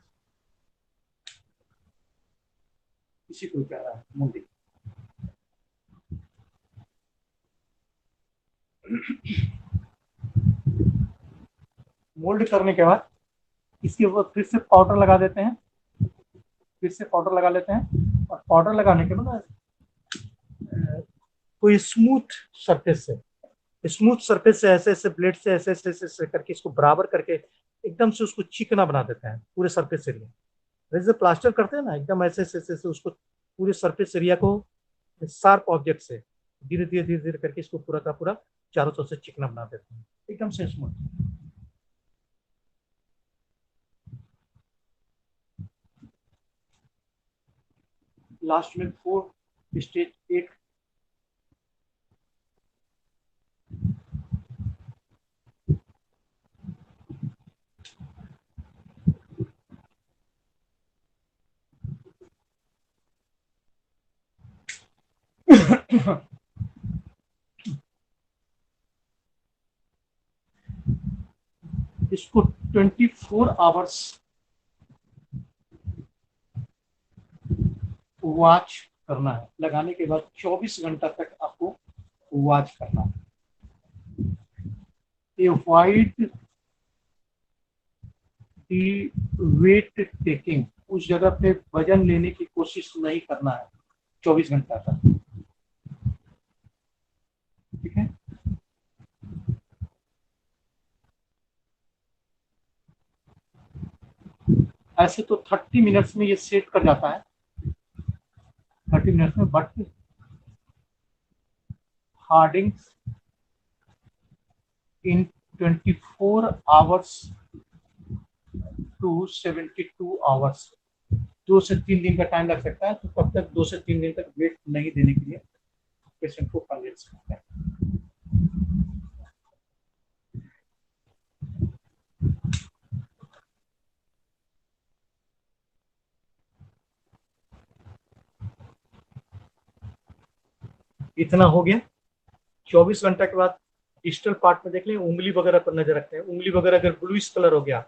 इसी को कह रहा है मोल्डिंग। मोल्ड करने के बाद इसके ऊपर फिर से पाउडर लगा देते हैं, फिर से पाउडर लगा लेते हैं, और पाउडर लगाने के बाद कोई स्मूथ सरफेस से ऐसे ऐसे ब्लेड से ऐसे ऐसे ऐसे ऐसे करके इसको बराबर करके एकदम से उसको चिकना बना देते हैं पूरे सरफेस एरिया। जैसे प्लास्टर करते हैं ना, एकदम ऐसे ऐसे ऐसे उसको पूरे सरफेस एरिया को शार्प ऑब्जेक्ट से धीरे धीरे धीरे धीरे करके इसको पूरा का पूरा चारों तरफ से चिकना बना देते हैं, एकदम से स्मूथ। लास्ट में 4 स्टेज 8 इसको 24 आवर्स वॉच करना है, लगाने के बाद 24 घंटा तक आपको वॉच करना है। ये वाइड दी वेट टेकिंग, उस जगह पे वजन लेने की कोशिश नहीं करना है 24 घंटा तक, ठीक है। ऐसे तो 30 मिनट्स में ये सेट कर जाता है, 30 मिनट्स में, but hardening in 24 hours to 72 hours, 2 से 3 दिन का टाइम लग सकता है, तो तब तक 2 से 3 दिन तक वेट नहीं देने के लिए पेशेंट को कन्विंस करते हैं। इतना हो गया। 24 घंटा के बाद डिजिटल पार्ट में देख लें, उंगली वगैरह पर नजर रखते हैं। उंगली वगैरह अगर ब्लूइश कलर हो गया,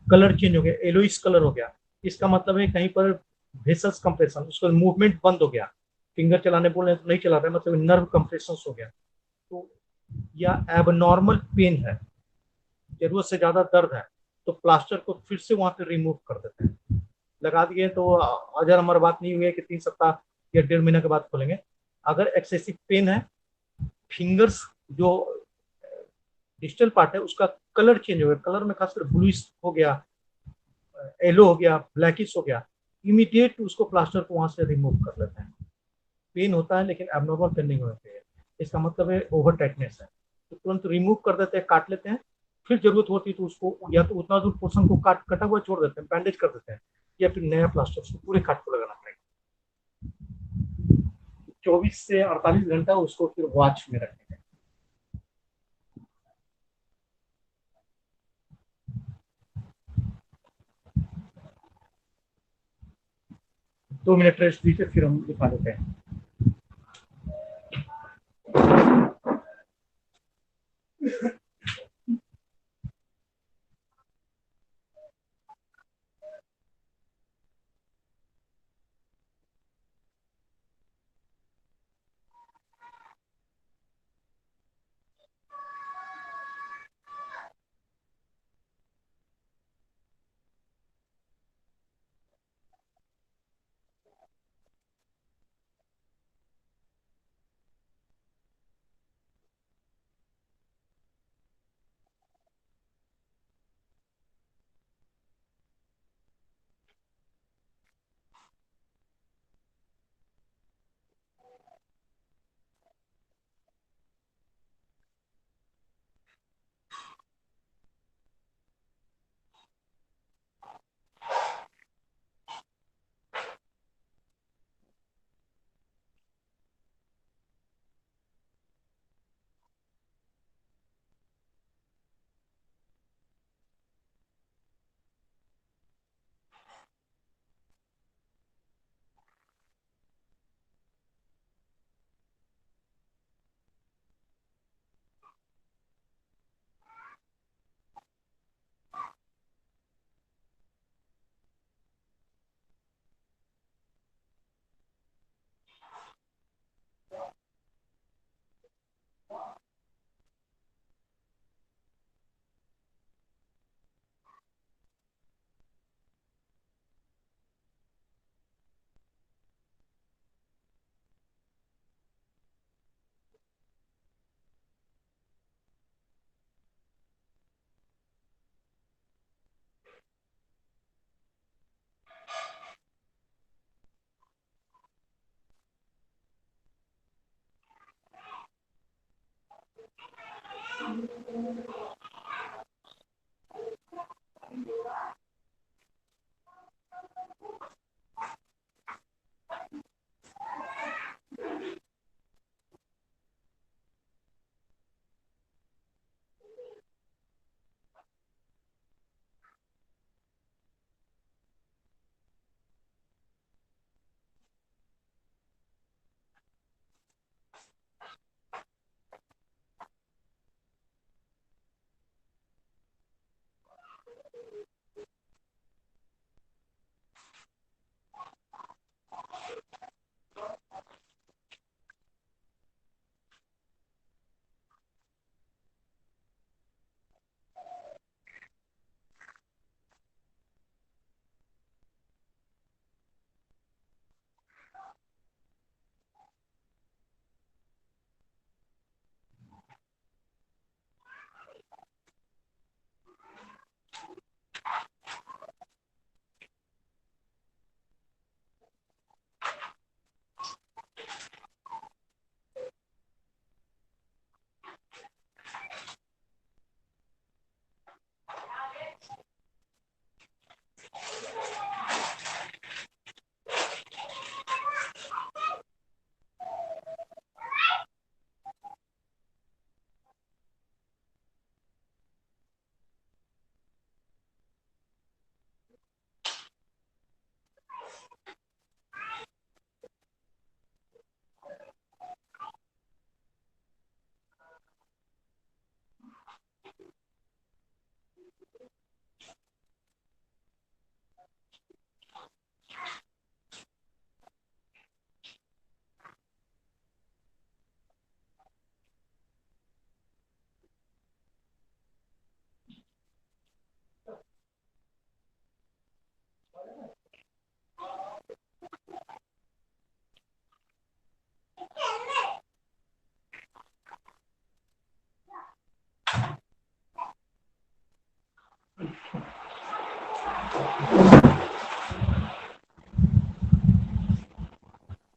कलर चेंज हो गया, येलोइश कलर हो गया, इसका मतलब है कहीं पर वेसल्स कंप्रेशन, उसका मूवमेंट बंद हो गया, फिंगर चलाने बोले तो नहीं चला रहे, मतलब नर्व कंप्रेशन हो गया, तो या एबनॉर्मल पेन है, जरूरत से ज्यादा दर्द है, तो प्लास्टर को फिर से वहां पे रिमूव कर देते हैं। लगा दिए तो अगर हमारी बात नहीं हुई है कि 3 सप्ताह या 1.5 महीने के बाद खोलेंगे। अगर एक्सेसिव पेन है, फिंगर्स जो डिजिटल पार्ट है उसका कलर चेंज हो गया, कलर में खासकर ब्लूइश हो गया, येलो हो गया, ब्लैकिश हो गया, इमीडिएट उसको प्लास्टर को वहां से रिमूव कर लेते हैं। पेन होता है लेकिन एबनॉर्मल पेन नहीं होता है, इसका मतलब है ओवर टाइटनेस है, तो तुरंत रिमूव कर देते हैं, काट लेते हैं। फिर जरूरत होती है तो उसको या तो उतना दूर पोर्शन को कटा हुआ छोड़ देते हैं, बैंडेज कर देते हैं, या फिर नया प्लास्टर उसको पूरे काट को लगाना पड़ेगा। 24 से 48 घंटा उसको फिर वॉच में रखेंगे। 2 मिनट रेस्ट दीजिए, फिर हम दिखा देते हैं।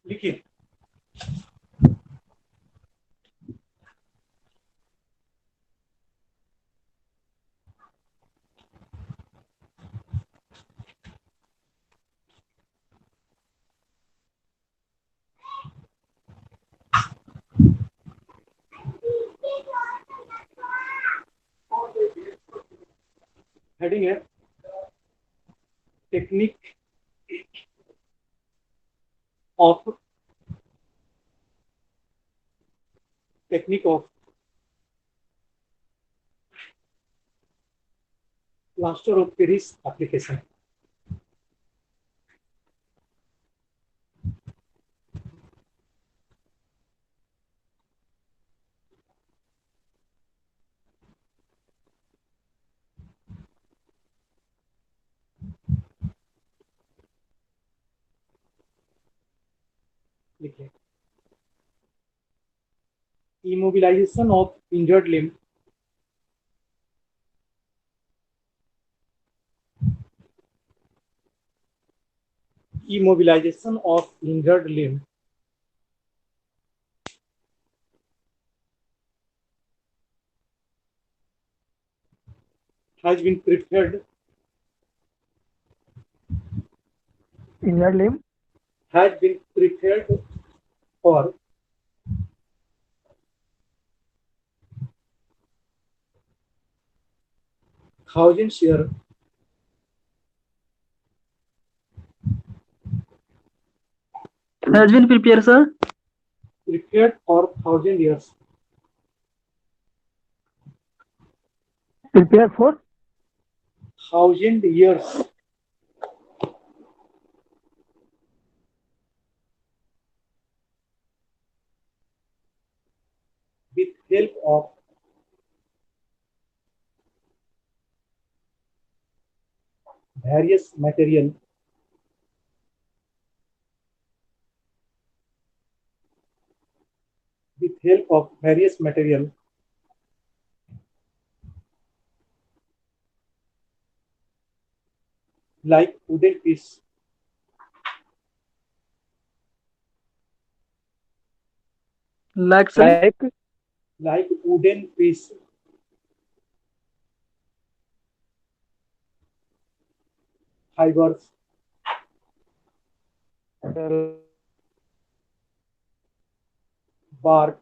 लिखिए। हेडिंग है technique of plaster of Paris application. लिखिए। immobilization of injured limb immobilization of injured limb has been prepared injured limb for thousands years Has been prepared, sir. prepared for 1,000 years prepare for 1,000 years with help of various material like wooden piece Like, sir. like like wooden piece fibers, bark,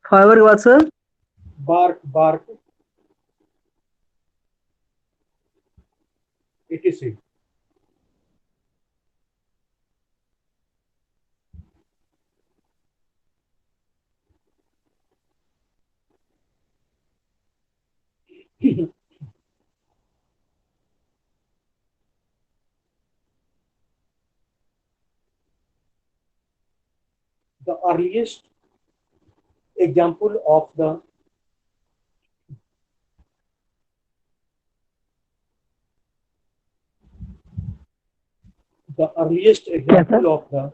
fibre के बाद sir bark, etc. The earliest example of the earliest example of the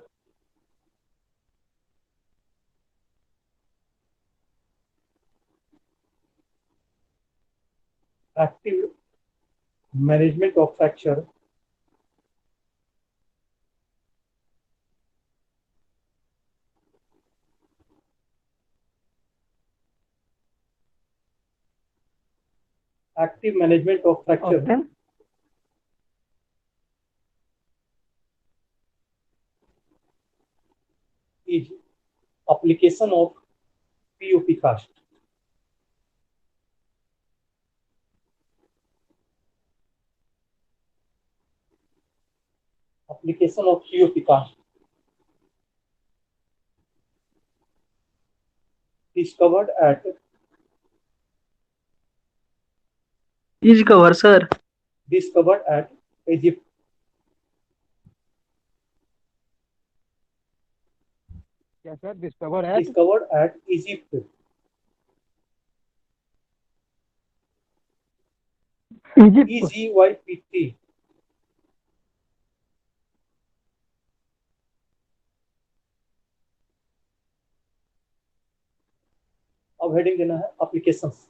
active management of fracture Often is application of POP cast. Application of POP cast discovered at is cover sir Egypt. Yes, sir. Discovered at Egypt. Egypt. EGYPT. अब heading देना है applications.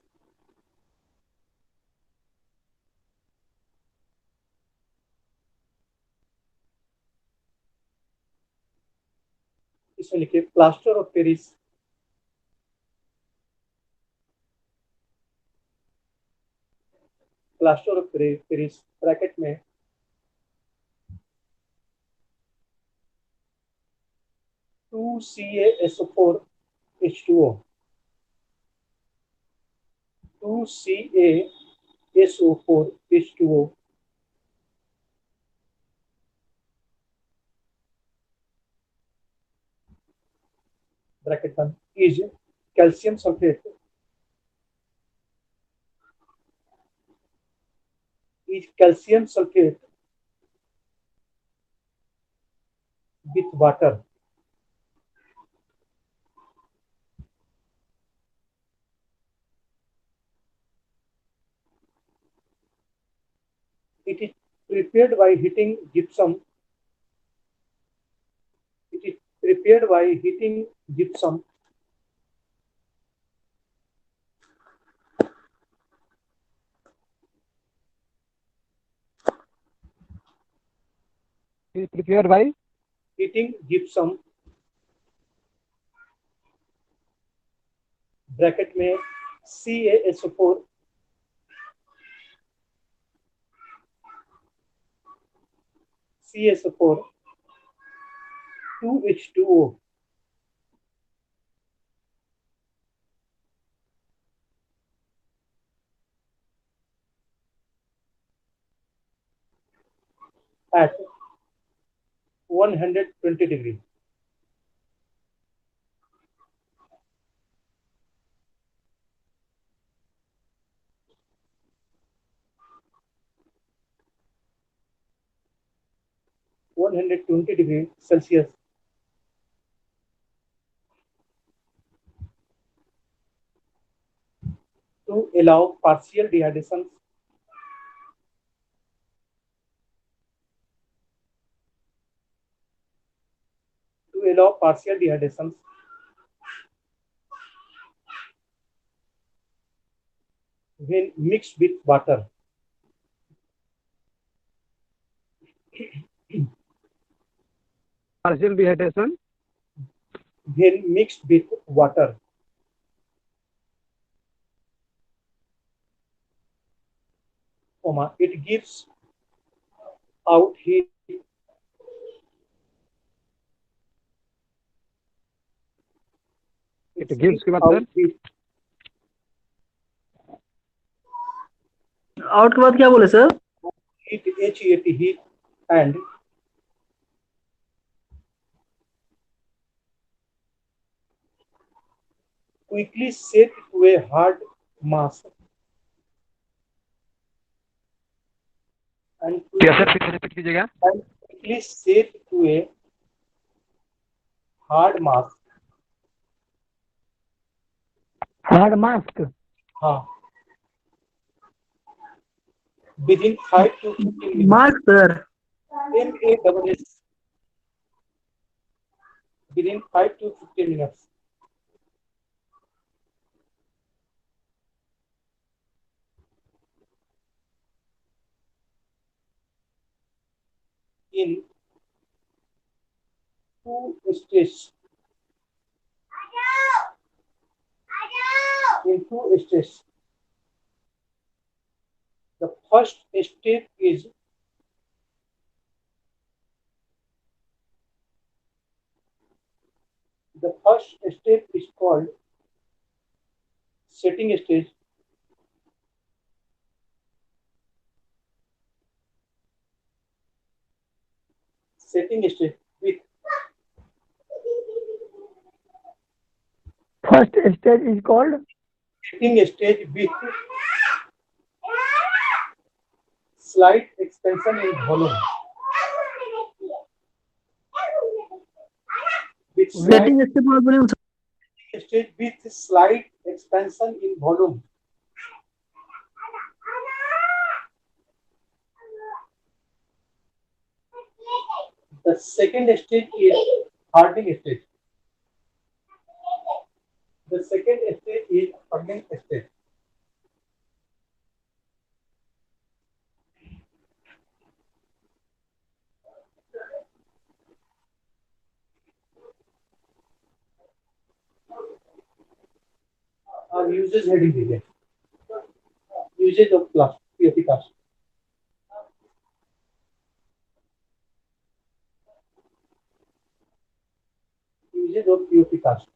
इसमें लिखिए plaster of Paris bracket में 2CaSO4H2O 2CaSO4H2O bracket बंद is calcium sulphate with water. It is prepared by heating gypsum. is prepared by Heating gypsum bracket में CaSO4 2H2O at 120 degree. Celsius to allow partial dehydration when mixed with water. partial dehydration When mixed with water. comma, it gives out heat. It gives के बाद out sir heat. Out के बाद क्या बोले sir? Heat, HEAT, heat, and quickly set to a hard mass. And क्या sir फिर से repeat कीजिएगा. quickly set to a hard mass. Hard mask. हाँ. Within 5 to 15 minutes. Mark sir. MASS. Within 5 to 15 minutes. In 2 stages. In 2 stages. The first step is called setting stage. Setting stage with first stage is called setting stage with slight expansion in volume. With slight waiting step और बोले stage with slight expansion in volume. The second stage is hardening stage. The second stage is hardening stage. Our usage heading dीजिए. Usage of POP cast. Usage of POP cast.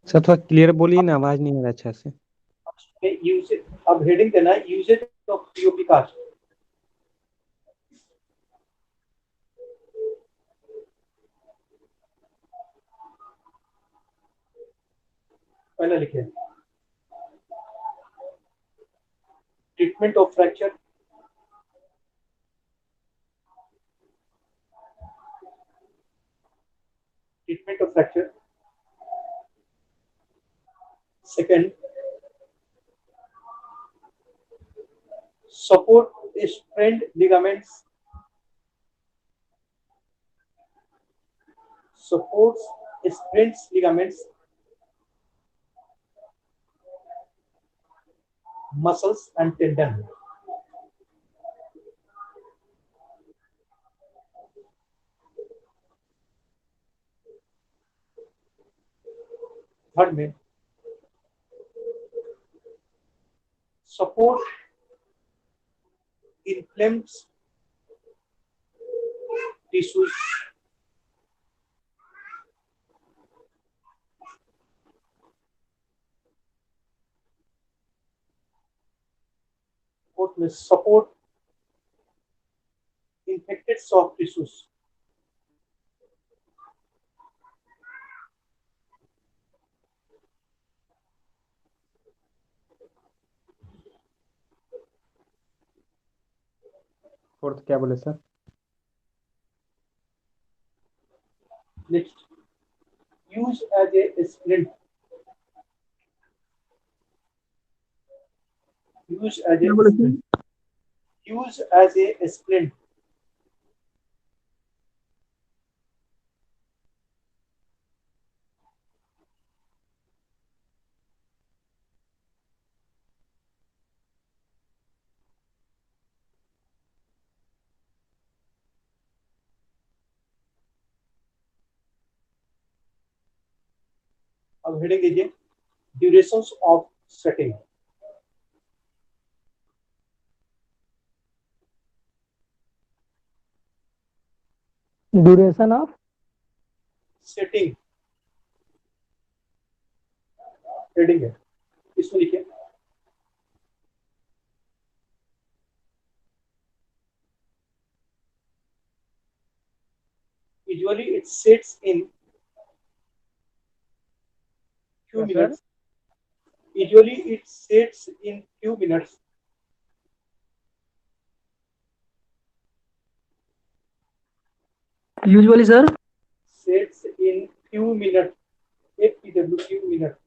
Sir थोड़ा clear बोलिए ना, आवाज नहीं आ रहा अच्छा से. Usage, अब heading देना है यूजेज ऑफ पीओपी कास्ट. पहले लिखिए treatment of fracture. Treatment of fracture. Second, support sprained ligaments. Supports sprained ligaments, muscles and tendon. Third में support inflamed tissues. Fourth में support infected soft tissues. Fourth क्या बोले sir? Next, use as a splint. Use as क्या a बोले sir? splint. Use as a splint. अब heading दीजिए durations of setting. Duration of setting heading है, इसमें लिखिए usually it sets in few Yes, sir. minutes. Usually it sets in few minutes. Usually, sir. Sets in few minutes. FPW few minutes.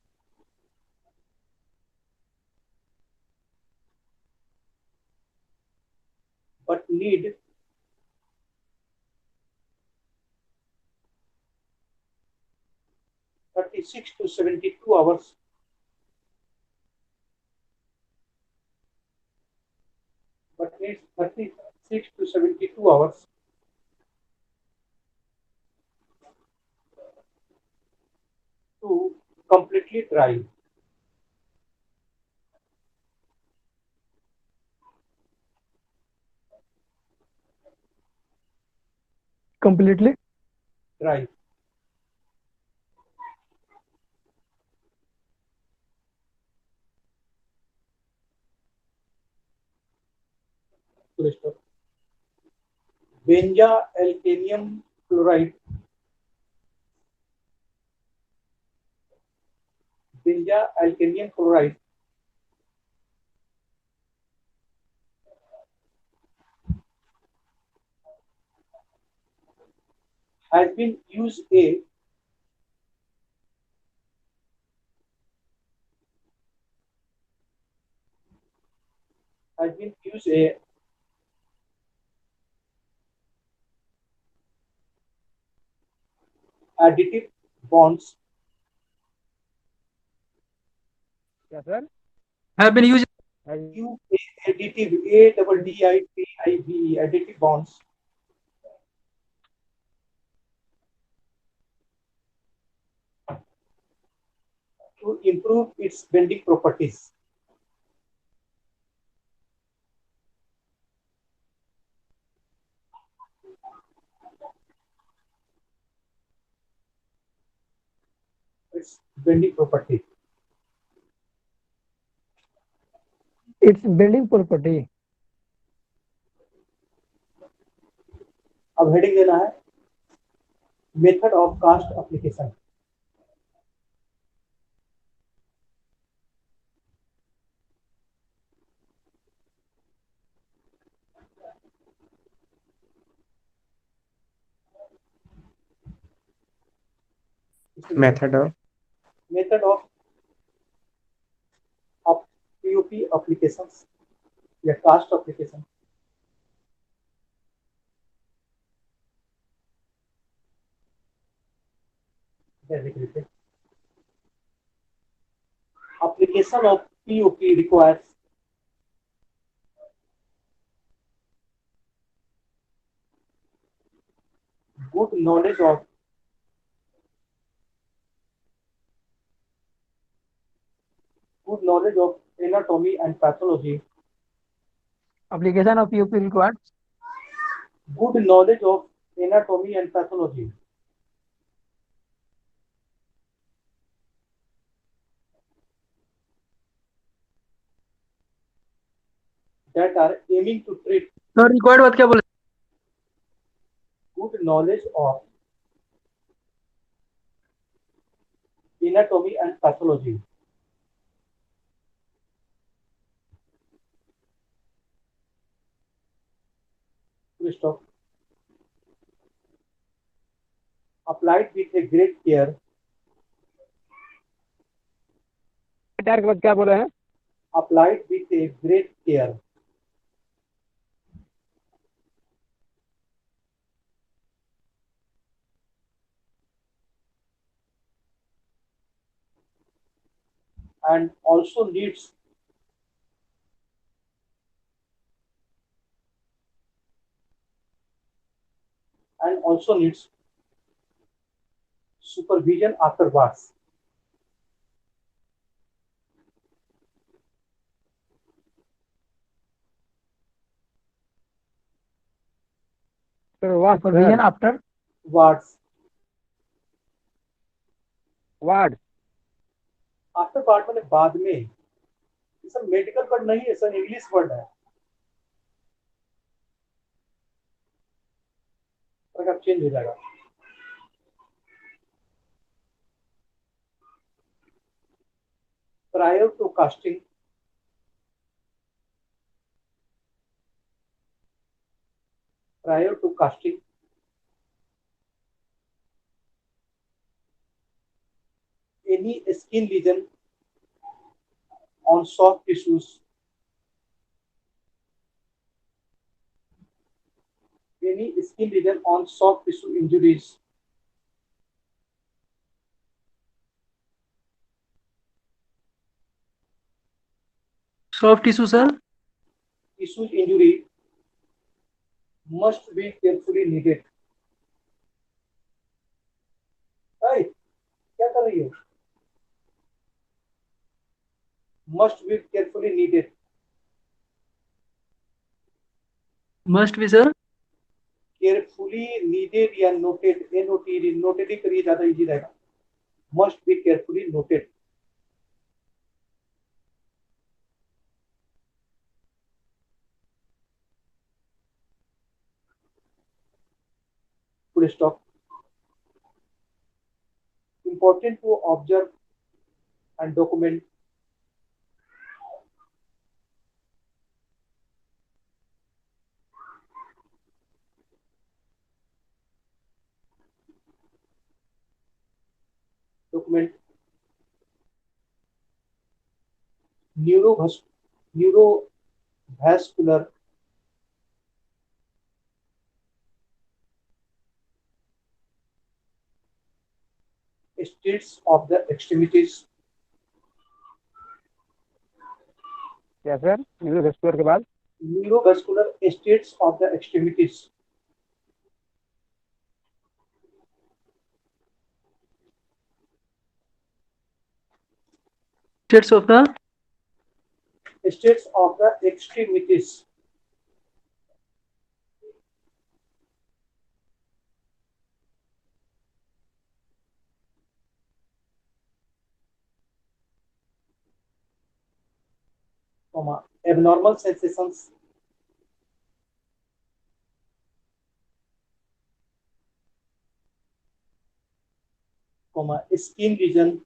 But need 36 to 72 hours. But needs 36 to 72 hours to completely dry. Completely Dry. Benza-alkanium chloride. Benza-alkanium chloride has been used a additive bonds Yes, sir. Have been used. additive ADDITIVE additive bonds to improve its bending properties. Its bending property. Its building property अब heading देना है method of cast application. Method of method of POP applications या cast application. Application of POP requires good knowledge of anatomy and pathology. Application of POP required Good knowledge of anatomy and pathology that are aiming to treat. Sir, required बात क्या बोले? Good knowledge of anatomy and pathology stop. Applied with a great care. Tyre के बाद क्या बोला है? Applied with a great care. And also needs supervision afterwards. Sir, what, Supervision sir? after wards. What? After ward मैंने बाद में, ये सब मेडिकल वर्ड नहीं है सर, इंग्लिश वर्ड है, अब चेंज हो जाएगा। Prior to casting, prior to casting, any skin lesion on soft tissues, any skin lesion on soft tissue injuries, Soft tissue, sir. tissue injury must be carefully needed. Hey, क्या कर रही हो? Must be carefully needed. Must be, sir. Carefully needed या noted, NOTED, noted ही करिए, ज्यादा easy रहेगा। Must be carefully noted. Full stop. Important to observe and document. Document neurovascular states of the extremities, क्या sir? Neurovascular के बाद neurovascular states of the extremities, States of the states of the extremities, comma, abnormal sensations, comma, skin lesion,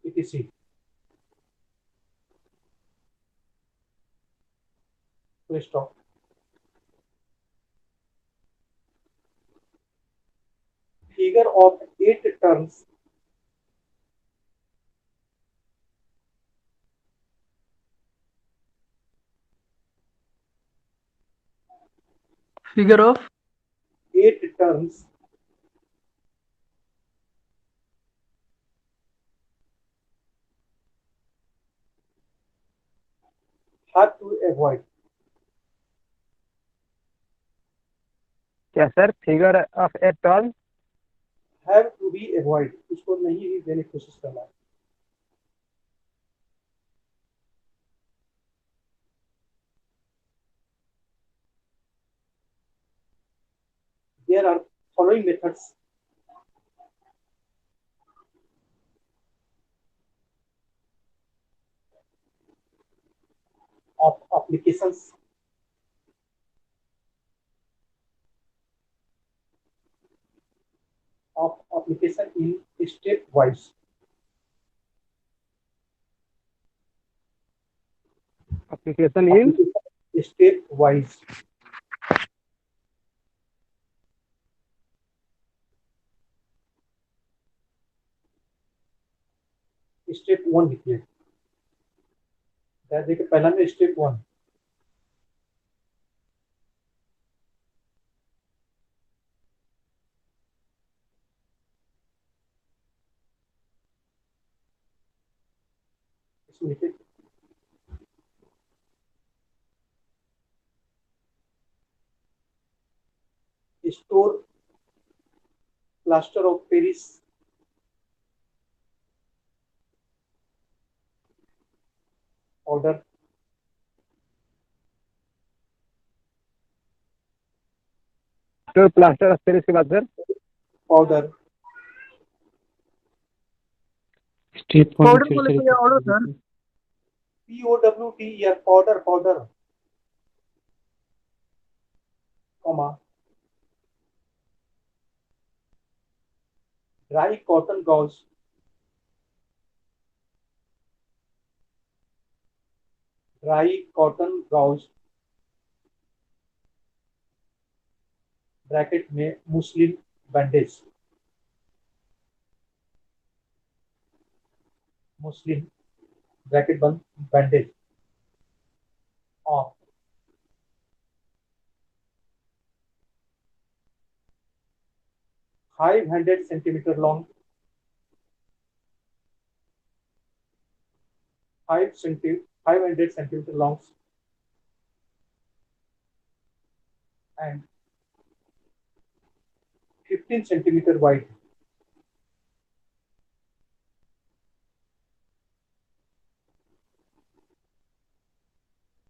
etc. Full stop. Figure of 8 terms figure of 8 terms have to avoid. क्या sir? Figure of a term Have to be avoid, उसको नहीं देने की कोशिश करना है। There are following methods of applications of application in step wise. Application in Step wise. Step 1 लिखिए, देखिए पहला में स्टेप 1, इसमें लिखिए store plaster of Paris powder, sir plaster फिर इसके बाद sir powder, step one powder फिर बोले से तो ये repeat ऑर्डर कर सर। दीजिए। POWDER, powder powder, comma, dry cotton gauze, dry cotton gauze, bracket में मुस्लिम बैंडेज, मुस्लिम ब्रैकेट बंद bandage of 500 centimetre long, 500 centimeter long and 15 centimeter wide.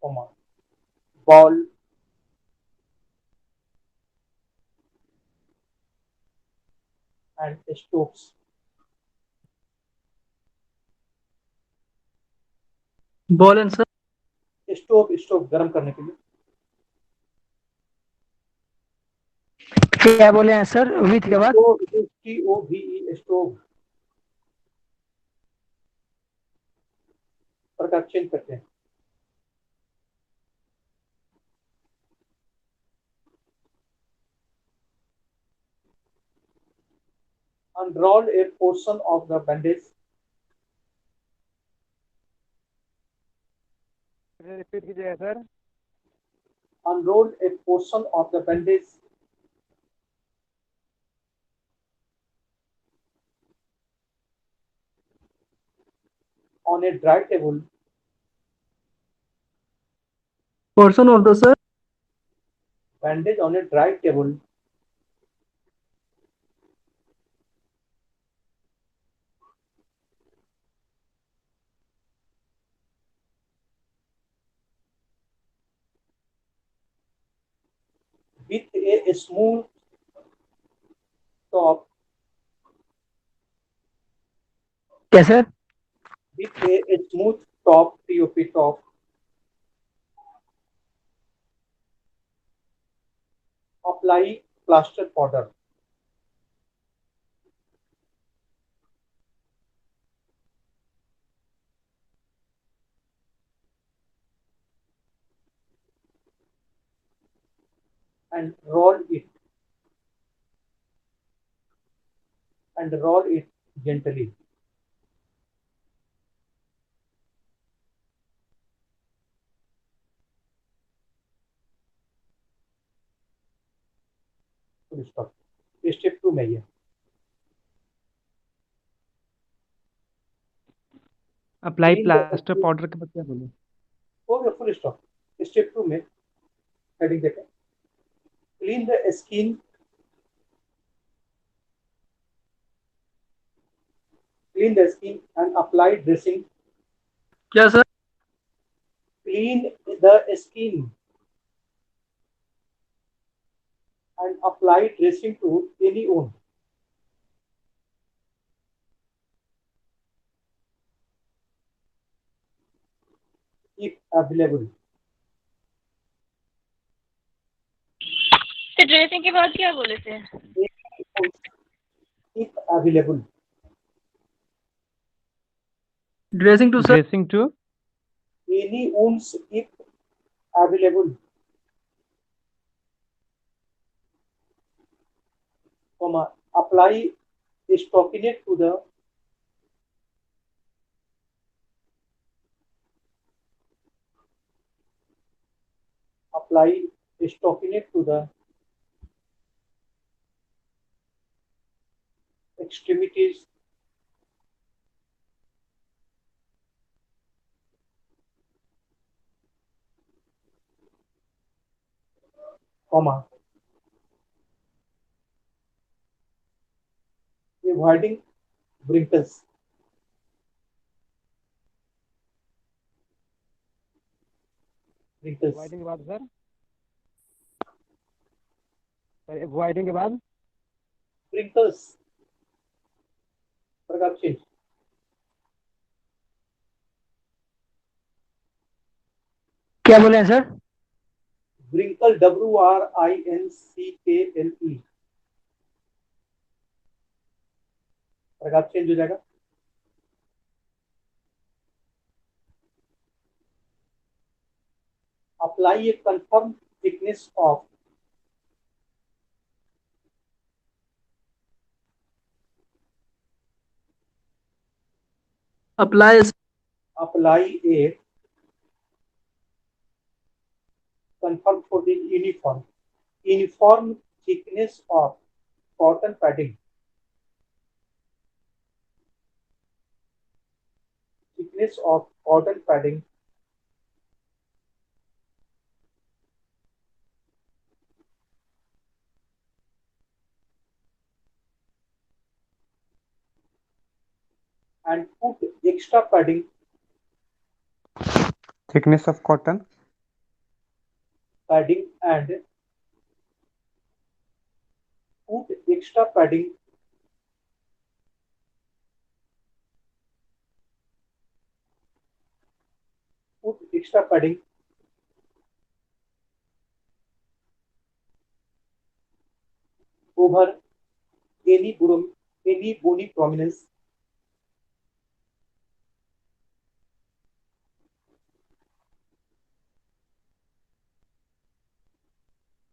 Comma, ball and stoves. Ball and sir. Stove गर्म करने के लिए, क्या बोले हैं sir with के बाद? STOVE, stove. प्रकार चेंज करते हैं। Unroll a portion of the bandage. Repeat कीजिएगा sir. Unroll a portion of the bandage on a dry table. Portion of the sir. Bandage on a dry table. With a smooth top. क्या sir? With a smooth top, TOP top. Apply plaster powder. And roll it. And roll it gently. Full stop. Step 2 में ये apply Clean the plaster skin. Powder के बाद क्या बोले? हो गया full stop. Step 2 में हेडिंग देखें, clean the skin, clean the skin and apply dressing. क्या सर? क्लीन द स्किन and apply dressing to any wound. If available. तो ड्रेसिंग के बाद क्या बोले थे? If available. Dressing to sir. Dressing to Any wounds if available. Comma, apply stockinette to the extremities comma, avoiding wrinkles. wrinkles. वाइडिंग के बाद sir वाइडिंग के बाद Wrinkles. Paragraph change. क्या बोले हैं sir? Wrinkle, WRINCKLE. paragraph change हो जाएगा. Apply a confirmed thickness of apply apply a confirm for the uniform thickness of cotton padding. Thickness of cotton padding and put extra padding Thickness of cotton. and put extra padding over any bony prominence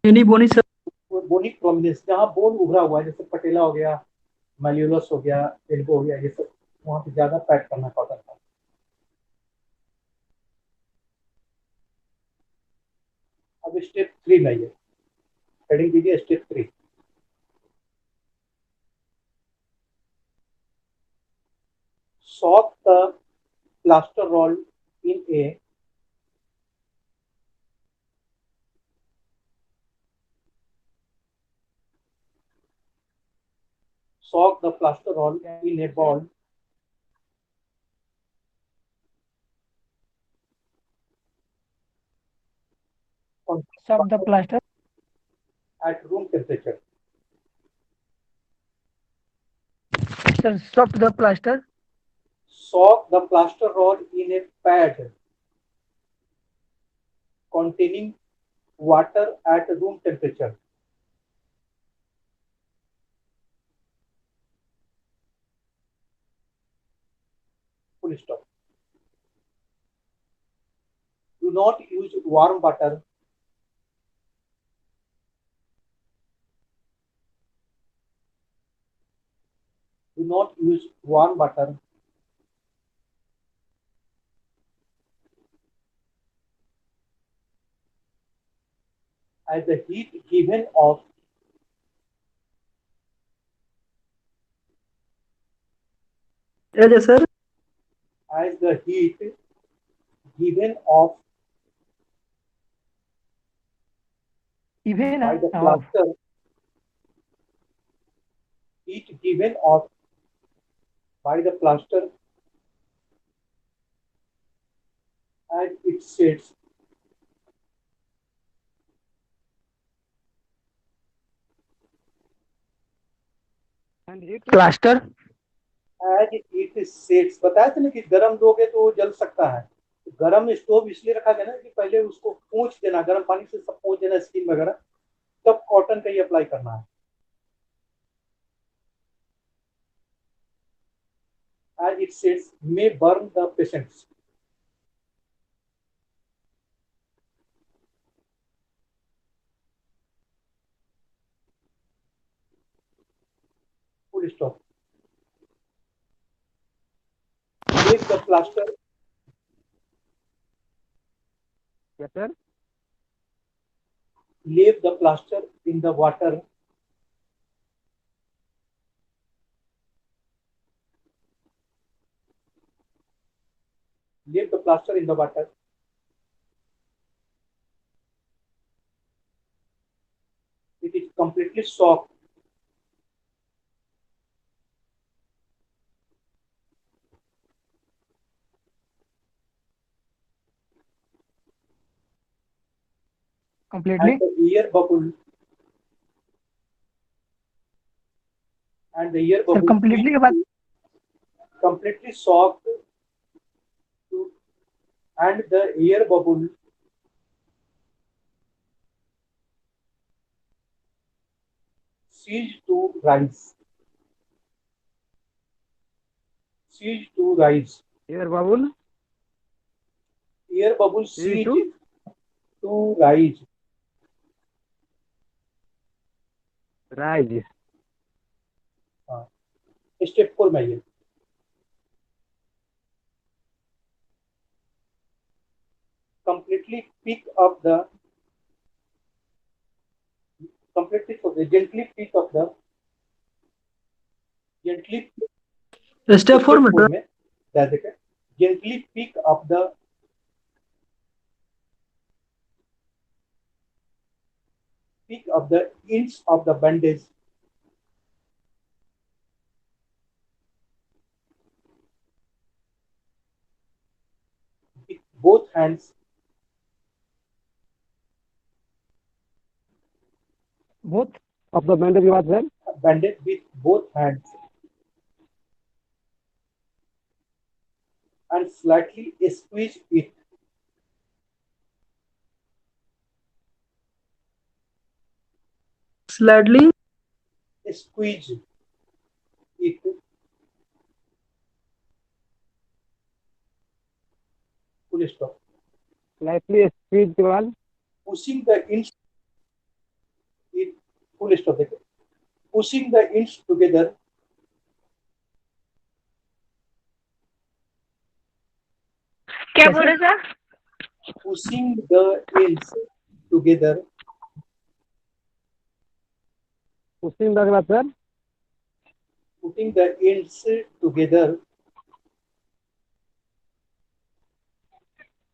any bony sir bony prominence जहाँ bone उभरा हुआ है, जैसे पटेला हो गया, मैल्यूलस हो गया, elbow हो गया, ये सब वहां पे ज्यादा पैड करना कॉटन का. अब स्टेप 3 में आइए, हेडिंग दीजिए step 3. Soak the plaster roll in a ball Soak the plaster. at room temperature. Sir, soak the plaster. Soak the plaster roll in a pad containing water at room temperature. Full stop. Do not use warm water as the heat given off sir as the heat given off Even by the off. plaster heat given off by the plaster as it sets and heat Plaster. as it sets. बताया था ना कि गर्म दोगे तो वो जल सकता है. तो गर्म स्टोव इसलिए रखा गया ना कि पहले उसको पोंछ देना, गर्म पानी से सब पोंछ देना स्किन वगैरह, तब कॉटन का ही अप्लाई करना है. As it sets may burn the patients. Full stop. Leave the plaster. Yes sir Leave the plaster in the water. Leave the plaster in the water. It is completely soaked. completely. and the air bubble and the air Sir, bubble completely के बाद completely soaked to, and the air bubble ceased to rise. Ceased to rise. Air bubble. Air bubble Ceased ceased to rise. rise. हाँ, step 4 में आइए. Completely pick up the completely sorry, gently pick up the gently step 4 में step 4 sir में ध्यान देखें. Gently pick up the ends of the bandage with both hands. both Of the bandage के बाद sir Bandage with both hands and slightly squeeze it. Slightly Squeeze it. Full stop. slightly squeeze के बाद Pushing the ends. It full stop. देखें. Pushing the ends together. क्या बोले sir? Pushing the ends together. pushing के बाद sir Putting the ends together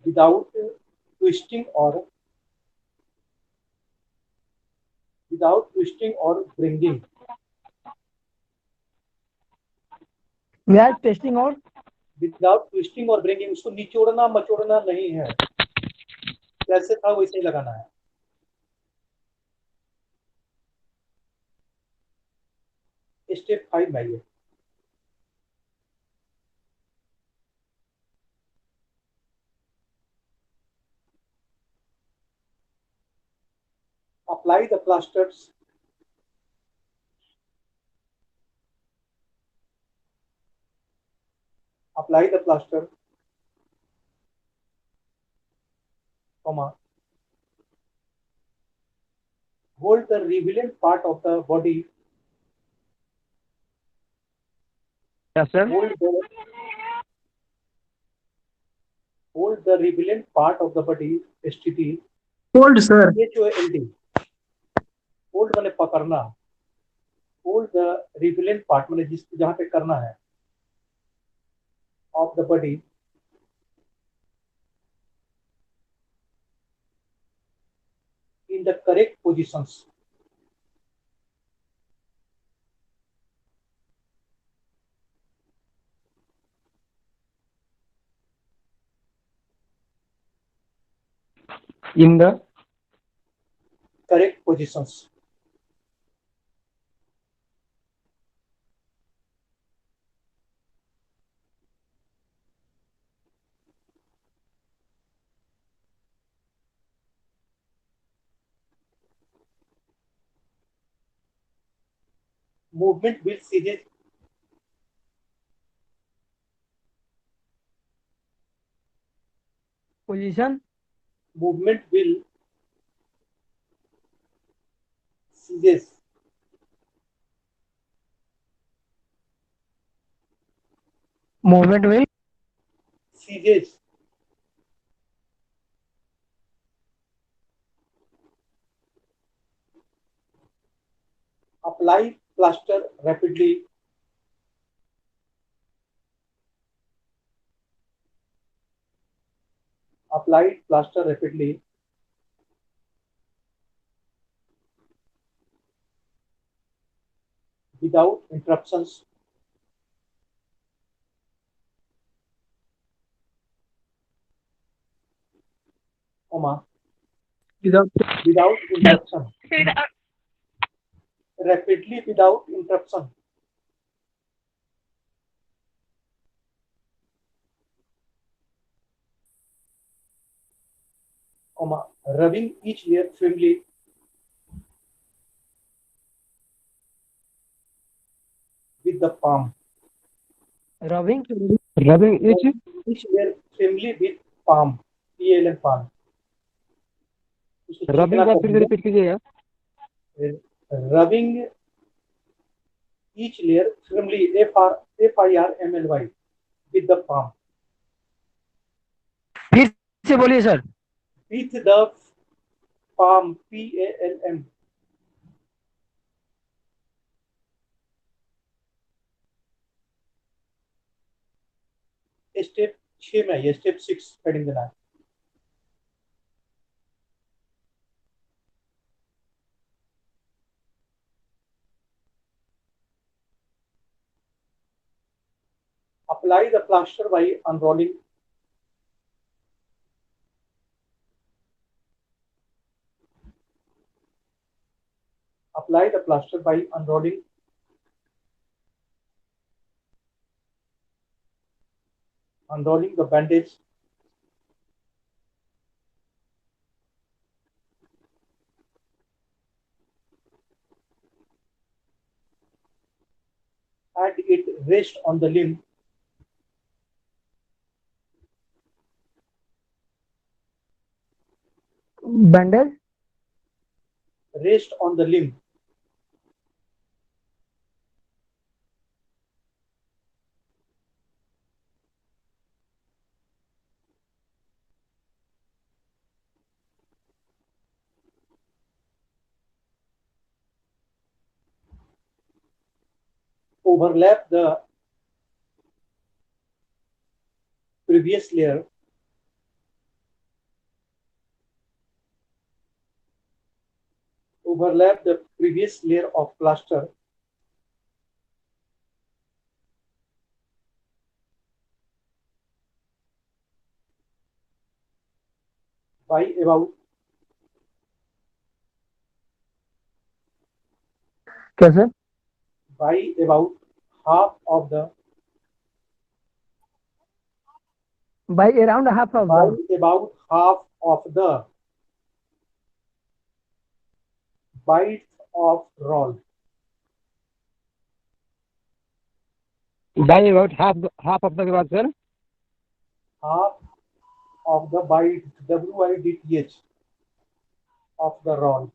without twisting or bringing. we are testing और Without twisting or bringing. उसको निचोड़ना मचोड़ना नहीं है. जैसे था वैसे ही लगाना है. स्टेप 5 में आइए. Apply the plasters. Apply the plaster, comma. Hold the relevant part of the body. yes sir Hold the relevant part of the body. STT. Hold sir HOLD. Hold माने पकड़ना. Hold the relevant part माने जिस जहाँ पे करना है. Of the body. In the correct positions. In the Correct positions. Movement will cease. position Movement will cease. movement will Ceases. Apply plaster rapidly. Apply plaster rapidly. Without interruptions. Comma. Without without interruption, फिर rapidly without interruption, comma, rubbing each layer firmly with the palm, rubbing Rubbing each layer firmly with palm, PLM palm. उसको rubbing चिकना बात कर फिर से दिया, repeat कीजिएगा. rubbing each layer firmly, FIRMLY, with the palm, फिर से बोलिए sir. with the palm, PALM. Step 6 में ये स्टेप 6 हेडिंग देना है. Apply the plaster by unrolling unrolling the bandage and it rest on the limb bandage rest on the limb overlap the previous layer of plaster by about कैसे half of the by around half of by the about half of the bites of roll. By about half of the के बाद sir Half of the bite, WIDTH, of the roll.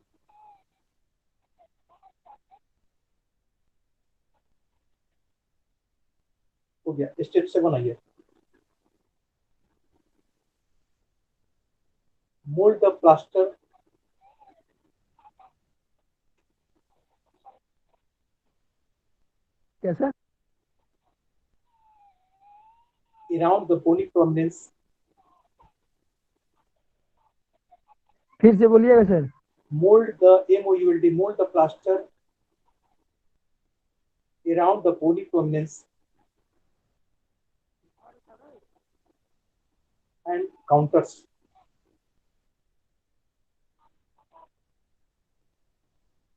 हो गया. Step 7 आइए. Mold the plaster कैसा around the bony prominence फिर से बोलिएगा sir. mold the plaster around the bony prominence and counters.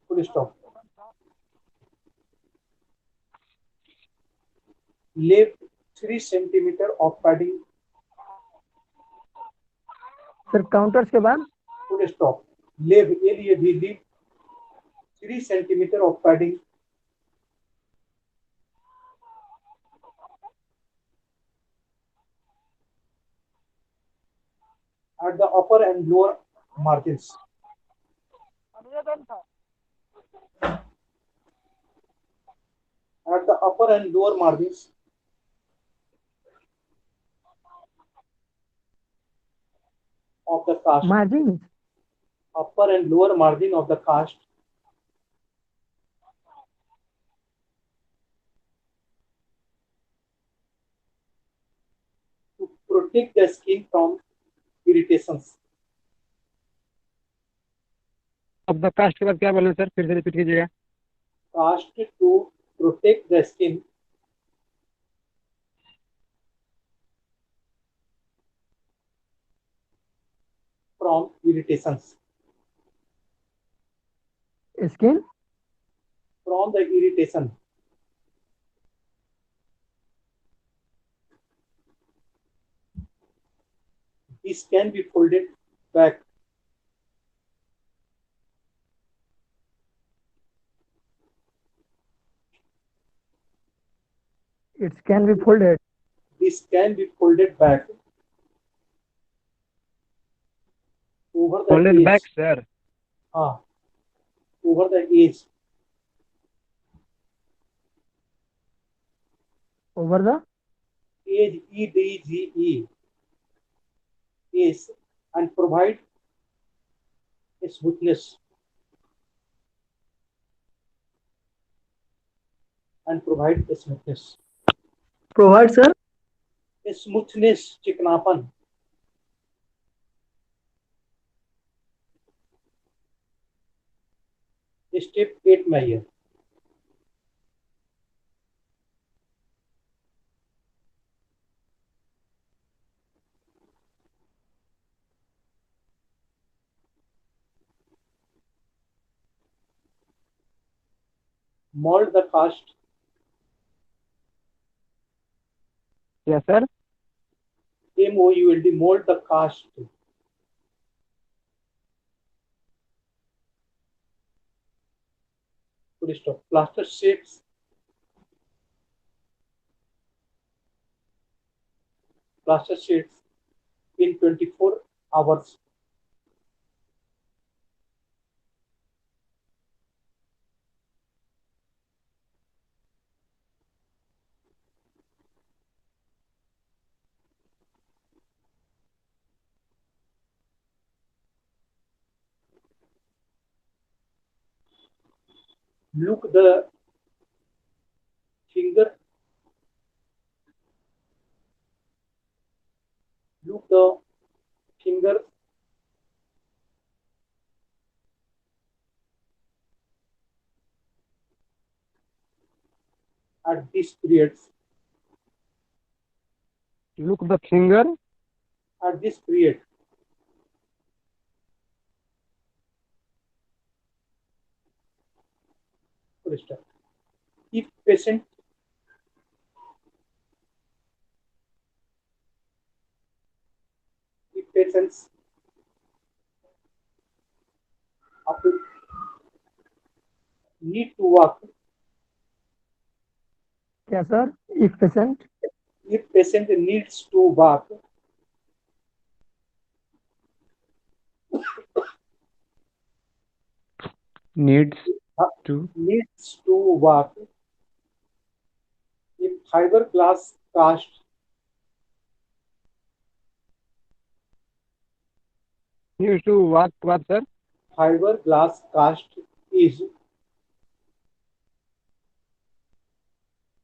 Full stop. Leave 3 centimeter of padding. Sir counters के बाद Full stop. Leave 3 centimeter of padding at the upper and lower margins. At the upper and lower margins of the cast. Margin Upper and lower margin of the cast to protect the skin from irritations. of the cast के बाद क्या बोले sir फिर से repeat कीजिएगा. Cast to protect the skin from irritations. Skin? from the irritation. This can be folded back. It can be folded. This can be folded back over the Folded edge. back, sir. Over the edge. Over the Edge, EDGE. Edge, and provide a smoothness. And provide a smoothness. Provide, sir. A smoothness, चिकनापन. Step 8 में आइए. Mold the cast. Yes, sir. MOULD, mold the cast. Full stop. Plaster shapes. Plaster sheets in 24 hours. Look the finger. Look the finger at these periods. Look the finger. At this period. Full stop. If patient patients need to walk. क्या sir? If patient If patient needs to walk, needs to walk. If fiberglass cast Needs to what, sir? fiberglass cast is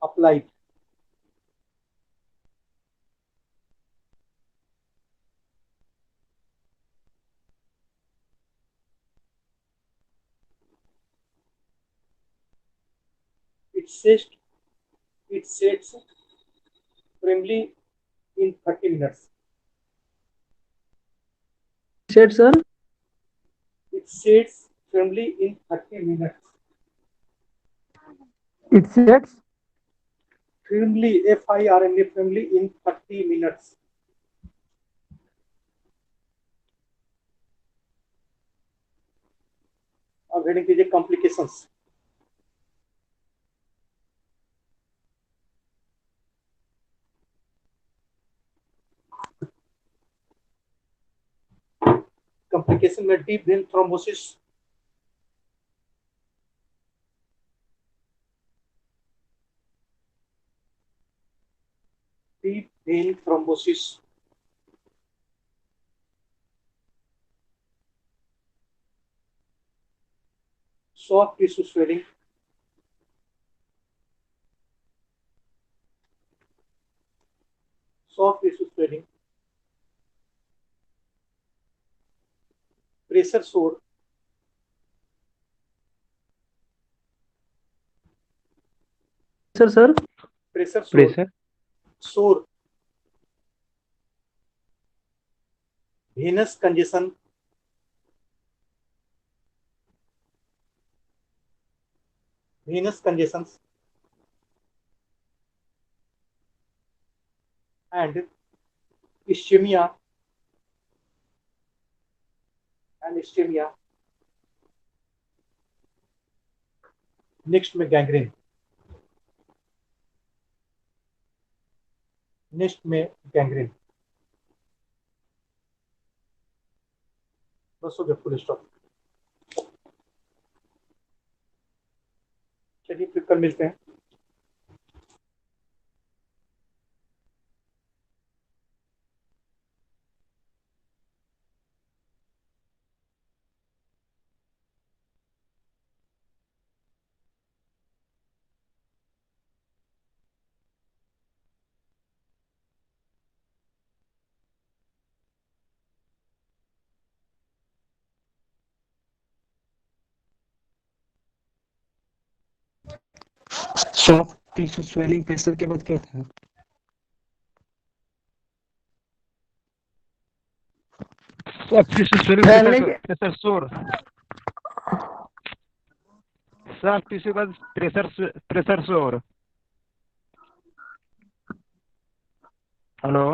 applied. It sets firmly in 30 minutes. Said, sir. It sets firmly in 30 minutes. it sets Firmly, FIRMly, firmly in 30 minutes. अब heading कीजिए complications. Complication में deep vein thrombosis, deep vein thrombosis, soft tissue swelling, pressure sore, Sir. pressure sore, venous congestion, venous congestions and ischemia next में gangrene, बस हो गया, full stop. चलिए फिर कल मिलते हैं। सॉफ्ट टिश्यू स्वेलिंग प्रेशर के बाद क्या था? सॉफ्ट टिश्यू स्वेलिंग फैलने के प्रेशर सोर। सॉफ्ट टिश्यू का प्रेशर सोर। हेलो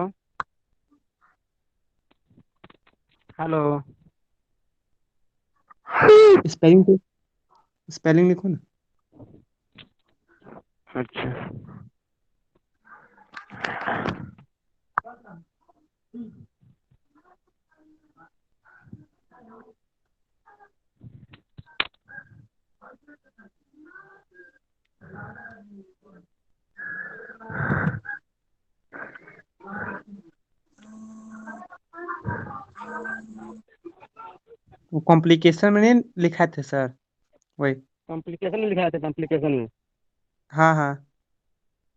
हेलो, स्पेलिंग लिखो ना। अच्छा, वो कॉम्प्लिकेशन में नहीं लिखा थे सर? वही कॉम्प्लिकेशन में लिखा था, कॉम्प्लिकेशन में हाँ हाँ।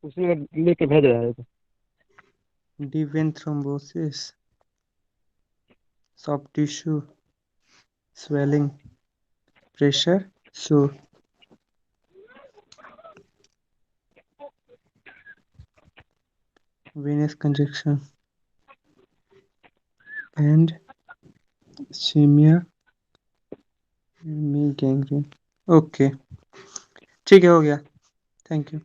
उसमें लिख के भेज रहा है। deep vein thrombosis, soft tissue swelling, pressure sore, venous congestion and ischemia में gangrene। ओके ठीक है, हो गया। Thank you.